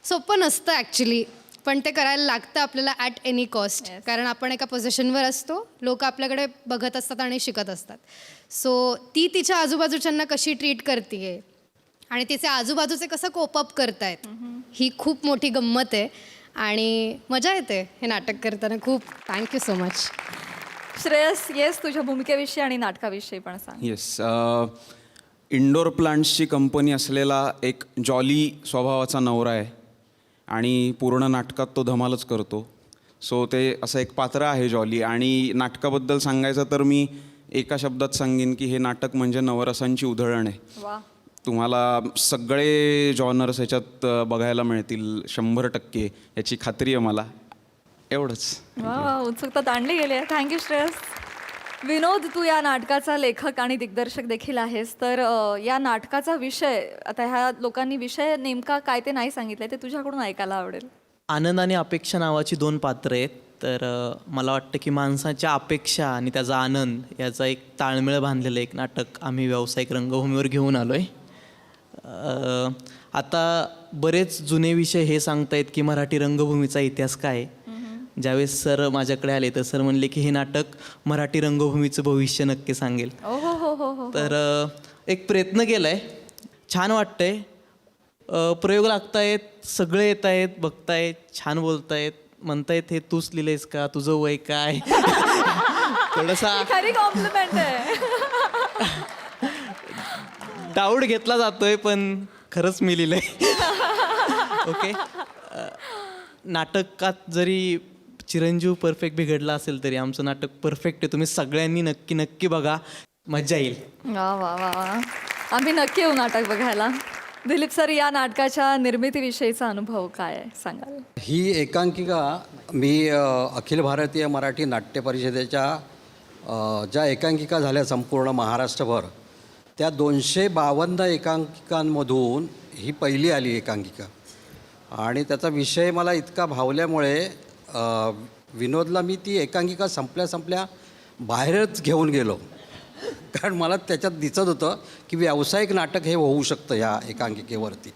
सोपं नसतं ॲक्च्युली, पण ते करायला लागतं आपल्याला ॲट एनी कॉस्ट. कारण आपण एका पोझिशनवर असतो, लोक आपल्याकडे बघत असतात आणि शिकत असतात. सो ती तिच्या आजूबाजूच्यांना कशी ट्रीट करते आणि तिचे आजूबाजूचे कसं कोपअप करतायत, ही खूप मोठी गंमत आहे आणि मजा येते हे नाटक करताना. खूप thank you so much. Shreyas, yes, तुझ्या भूमिकेविषयी आणि नाटकाविषयी पण सांग. येस, इंडोर प्लांट्सची कंपनी असलेला एक जॉली स्वभावाचा नवरा आहे आणि पूर्ण नाटकात तो धमालच करतो. सो ते असं एक पात्र आहे जॉली. आणि नाटकाबद्दल सांगायचं तर मी एका शब्दात सांगेन की हे नाटक म्हणजे नवरसांची उधळण आहे. वा. तुम्हाला सगळे जॉनर्स ह्याच्यात बघायला मिळतील 100%, याची खात्री आहे मला. एवढंच. वा वा, उत्सुकता ताणली गेली आहे. थँक्यू श्रेयस. विनोद, तू या नाटकाचा लेखक आणि दिग्दर्शक देखील आहेस, तर या नाटकाचा विषय, आता ह्या लोकांनी विषय नेमका काय ते नाही सांगितलंय, ते तुझ्याकडून ऐकायला आवडेल. आनंद आणि अपेक्षा नावाची 2 पात्र आहेत. तर मला वाटतं की माणसाच्या अपेक्षा आणि त्याचा आनंद याचा एक ताळमेळ बांधलेलं एक नाटक आम्ही व्यावसायिक रंगभूमीवर घेऊन आलो आहे. आता बरेच जुने विषय हे सांगतायत की मराठी रंगभूमीचा इतिहास काय आहे. ज्यावेळेस सर माझ्याकडे आले तर सर म्हणले की हे नाटक मराठी रंगभूमीचं भविष्य नक्की सांगेल. हो हो हो हो हो. तर एक प्रयत्न केला आहे, छान वाटतंय. प्रयोग लागतायत, सगळे येत आहेत, बघतायत, छान बोलतायत, म्हणतायत हे तूच लिहिलंयस का, तुझं वय काय. थोडासा खरी कॉम्प्लिमेंट आहे. डाऊट घेतला जातोय पण खरंच मी लिहिलंय. ओके. नाटकात जरी चिरंजीव परफेक्ट बिघडला असेल तरी आमचं नाटक परफेक्ट आहे. तुम्ही सगळ्यांनी नक्की नक्की बघा, मजा येईल. वा वा वा वा, आम्ही नक्की येऊ नाटक बघायला. दिलीप सर, या नाटकाच्या निर्मितीविषयीचा अनुभव काय आहे, सांगाल? ही एकांकिका मी अखिल भारतीय मराठी नाट्य परिषदेच्या ज्या एकांकिका झाल्या संपूर्ण महाराष्ट्रभर, त्या 252 एकांकिकांमधून ही पहिली आली एकांकिका. आणि त्याचा विषय मला इतका भावल्यामुळे विनोदला मी ती एकांकिका संपल्या बाहेरच घेऊन गेलो. कारण मला त्याच्यात दिसत होतं की व्यावसायिक नाटक हे होऊ शकतं या एकांकिकेवरती,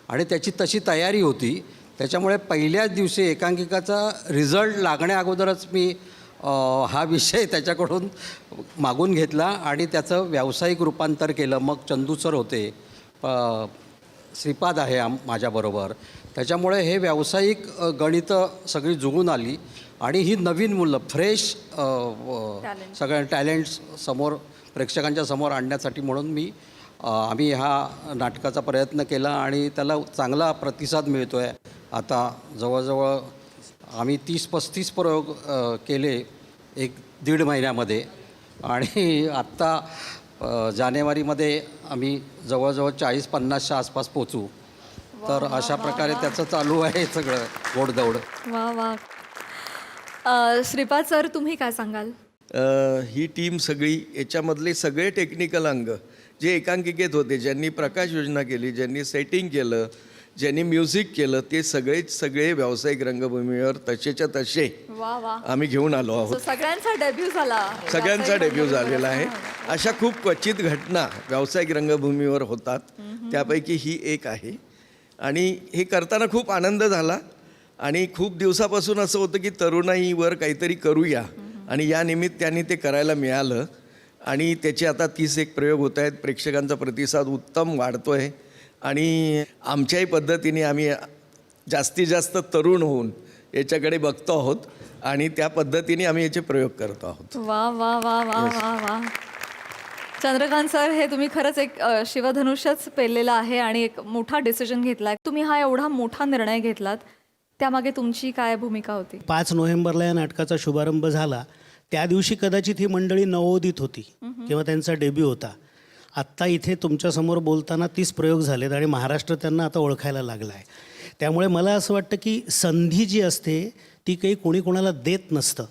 आणि त्याची तशी तयारी होती. त्याच्यामुळे पहिल्याच दिवशी एकांकिकाचा रिझल्ट लागण्या अगोदरच मी हा विषय त्याच्याकडून मागून घेतला आणि त्याचं व्यावसायिक रूपांतर केलं. मग चंदू सर होते, श्रीपाद आहे माझ्याबरोबर. त्याच्यामुळे हे व्यावसायिक गणितं सगळी जुळून आली आणि ही नवीन मुलं फ्रेश सगळ्या टॅलेंट्स समोर प्रेक्षकांच्या समोर आणण्यासाठी म्हणून आम्ही हा नाटकाचा प्रयत्न केला आणि त्याला चांगला प्रतिसाद मिळतो आहे. आता जवळजवळ आम्ही 30-35 प्रयोग केले 1-1.5 महिन्यामध्ये, आणि आत्ता जानेवारीमध्ये आम्ही जवळजवळ 40-50च्या आसपास पोचू. तर अशा प्रकारे त्याचं चालू आहे सगळं गोडदौड. वा वा. श्रीपाद सर, तुम्ही काय सांगाल? ही टीम सगळी, याच्यामधले सगळे टेक्निकल अंग जे एकांकिकेत होते, ज्यांनी प्रकाश योजना केली, ज्यांनी सेटिंग केलं, ज्यांनी म्युझिक केलं, ते सगळे व्यावसायिक रंगभूमीवर तसेच्या तसे वा वा, आम्ही घेऊन आलो आहोत. सगळ्यांचा डेब्यू झाला. सगळ्यांचा डेब्यू झालेला आहे. अशा खूप क्वचित घटना व्यावसायिक रंगभूमीवर होतात, त्यापैकी ही एक आहे. आणि हे करताना खूप आनंद झाला. आणि खूप दिवसापासून असं होतं की तरुणाईवर काहीतरी करूया, आणि या निमित्ताने ते करायला मिळालं. आणि त्याचे आता 31 प्रयोग होत आहेत. प्रेक्षकांचा प्रतिसाद उत्तम वाढतो आहे आणि आमच्याही पद्धतीने आम्ही जास्तीत जास्त तरुण होऊन याच्याकडे बघतो आहोत आणि त्या पद्धतीने आम्ही याचे प्रयोग करतो आहोत. वा वा वा वा वा वा. चंद्रकांत सर, हे तुम्ही खरंच एक शिवधनुष्यच पेललेलं आहे आणि एक मोठा डिसिजन घेतलाय. तुम्ही हा एवढा मोठा निर्णय घेतलात, त्यामागे तुमची काय भूमिका होती? 5 नोव्हेंबरला या नाटकाचा शुभारंभ झाला. त्या दिवशी कदाचित ही मंडळी नवोदित होती किंवा त्यांचा डेब्यू होता. आत्ता इथे तुमच्यासमोर बोलताना 30 प्रयोग झालेत आणि महाराष्ट्र त्यांना आता ओळखायला लागला आहे. त्यामुळे मला असं वाटतं की संधी जी असते ती काही कोणी कोणाला देत नसतं.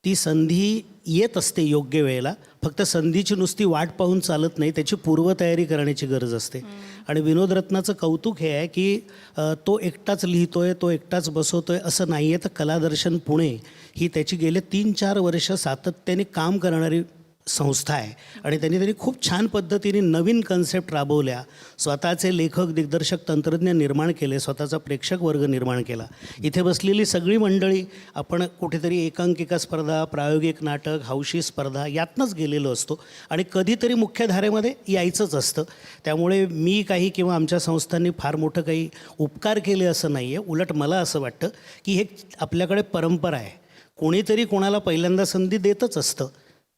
ती संधी येत असते योग्य वेळेला. फक्त संधीची नुसती वाट पाहून चालत नाही, त्याची पूर्वतयारी करण्याची गरज असते. आणि विनोद रत्नाचं कौतुक हे आहे की तो एकटाच लिहितोय, तो एकटाच बसवतोय असं नाही आहे. तर कलादर्शन पुणे ही त्याची गेले 3-4 वर्ष सातत्याने काम करणारी संस्था आहे आणि त्यांनी खूप छान पद्धतीने नवीन कन्सेप्ट राबवल्या. स्वतःचे लेखक, दिग्दर्शक, तंत्रज्ञ निर्माण केले, स्वतःचा प्रेक्षक वर्ग निर्माण केला. इथे बसलेली सगळी मंडळी आपण कुठेतरी एकांकिका स्पर्धा, प्रायोगिक नाटक, हौशी स्पर्धा यातनंच गेलेलो असतो आणि कधीतरी मुख्यधारेमध्ये यायचंच असतं. त्यामुळे मी काही किंवा आमच्या संस्थांनी फार मोठं काही उपकार केले असं नाही आहे. उलट मला असं वाटतं की हे आपल्याकडे परंपरा आहे. कोणीतरी कोणाला पहिल्यांदा संधी देतच असतं,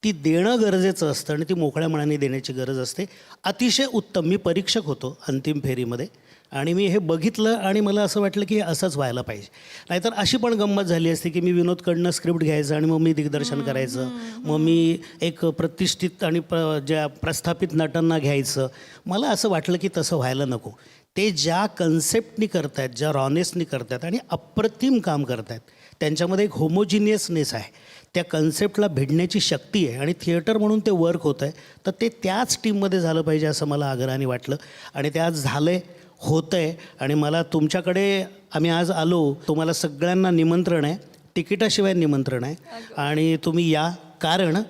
ती देणं गरजेचं असतं आणि ती मोकळ्या मनाने देण्याची गरज असते. अतिशय उत्तम. मी परीक्षक होतो अंतिम फेरीमध्ये आणि मी हे बघितलं आणि मला असं वाटलं की हे असंच व्हायला पाहिजे. नाहीतर अशी पण गंमत झाली असती की मी विनोदकडनं स्क्रिप्ट घ्यायचं आणि मग मी दिग्दर्शन करायचं, मग मी एक प्रतिष्ठित आणि ज्या प्रस्थापित नटांना घ्यायचं. मला असं वाटलं की तसं व्हायला नको. ते ज्या कन्सेप्टनी करतायत, ज्या रॉनेसनी करतायत आणि अप्रतिम काम करतायत, त्यांच्यामध्ये एक होमोजिनियसनेस आहे, त्या कन्सेप्टला भिडण्याची शक्ती आहे आणि थिएटर म्हणून ते वर्क होतं आहे. तर ते त्याच टीममध्ये झालं पाहिजे असं मला आग्रहाने वाटलं आणि ते आज झालं आहे, होतं आहे. आणि मला तुमच्याकडे आम्ही आज आलो, तुम्हाला सगळ्यांना निमंत्रण आहे, तिकिटाशिवाय निमंत्रण आहे आणि तुम्ही या, कारण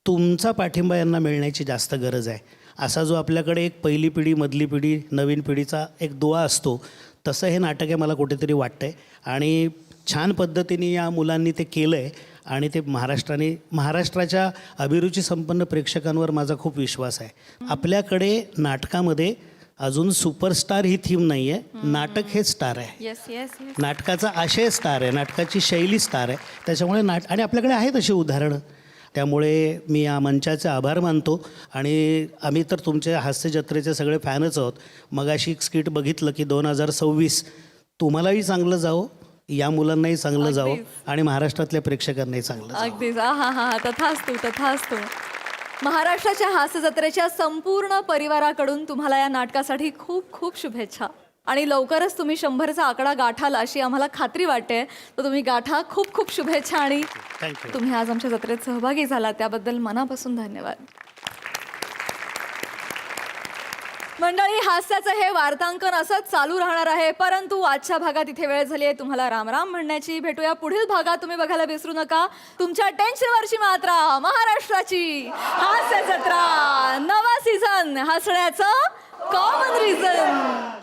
तुमचा पाठिंबा यांना मिळण्याची जास्त गरज आहे. असा जो आपल्याकडे एक पहिली पिढी, मधली पिढी, नवीन पिढीचा एक दुवा असतो, तसं हे नाटक आहे मला कुठेतरी वाटतं आहे. आणि छान पद्धतीने या मुलांनी ते केलं आहे आणि ते महाराष्ट्राच्या अभिरुची संपन्न प्रेक्षकांवर माझा खूप विश्वास आहे. आपल्याकडे नाटकामध्ये अजून सुपरस्टार ही थीम नाही आहे, नाटक हे स्टार आहे. Yes yes yes. नाटकाचा आशय स्टार आहे, नाटकाची शैली स्टार आहे. त्याच्यामुळे आणि आपल्याकडे आहेत अशी उदाहरणं. त्यामुळे मी या मंचाचे आभार मानतो आणि आम्ही तर तुमच्या हास्य जत्रेचे सगळे फॅनच आहोत. मगाशी एक स्किट बघितलं की 2026 तुम्हालाही चांगलं जावं, या मुलांनाही चांगलं जावं आणि महाराष्ट्रातल्या प्रेक्षकांनाही चांगलं जावं. अगदीच. हा तथास्तु तथास्तु. महाराष्ट्राच्या हास्य जत्रेच्या संपूर्ण परिवाराकडून तुम्हाला या नाटकासाठी खूप खूप शुभेच्छा आणि लवकरच तुम्ही 100चा आकडा गाठाल अशी आम्हाला खात्री वाटते. तर तुम्ही गाठा. खूप खूप शुभेच्छा आणि थँक्यू. तुम्ही आज आमच्या जत्रेत सहभागी झाला त्याबद्दल मनापासून धन्यवाद. मंडळी, हास्याचं हे वार्तांकन असंच चालू राहणार आहे, परंतु आजच्या भागात इथे वेळ झाली आहे तुम्हाला रामराम म्हणण्याची. भेटूया पुढील भागात. तुम्ही बघायला विसरू नका तुमच्या टेन्शनवरची मात्रा, महाराष्ट्राची हास्य जत्रा, नवा सीझन, हसण्याचं कॉमन रिझन.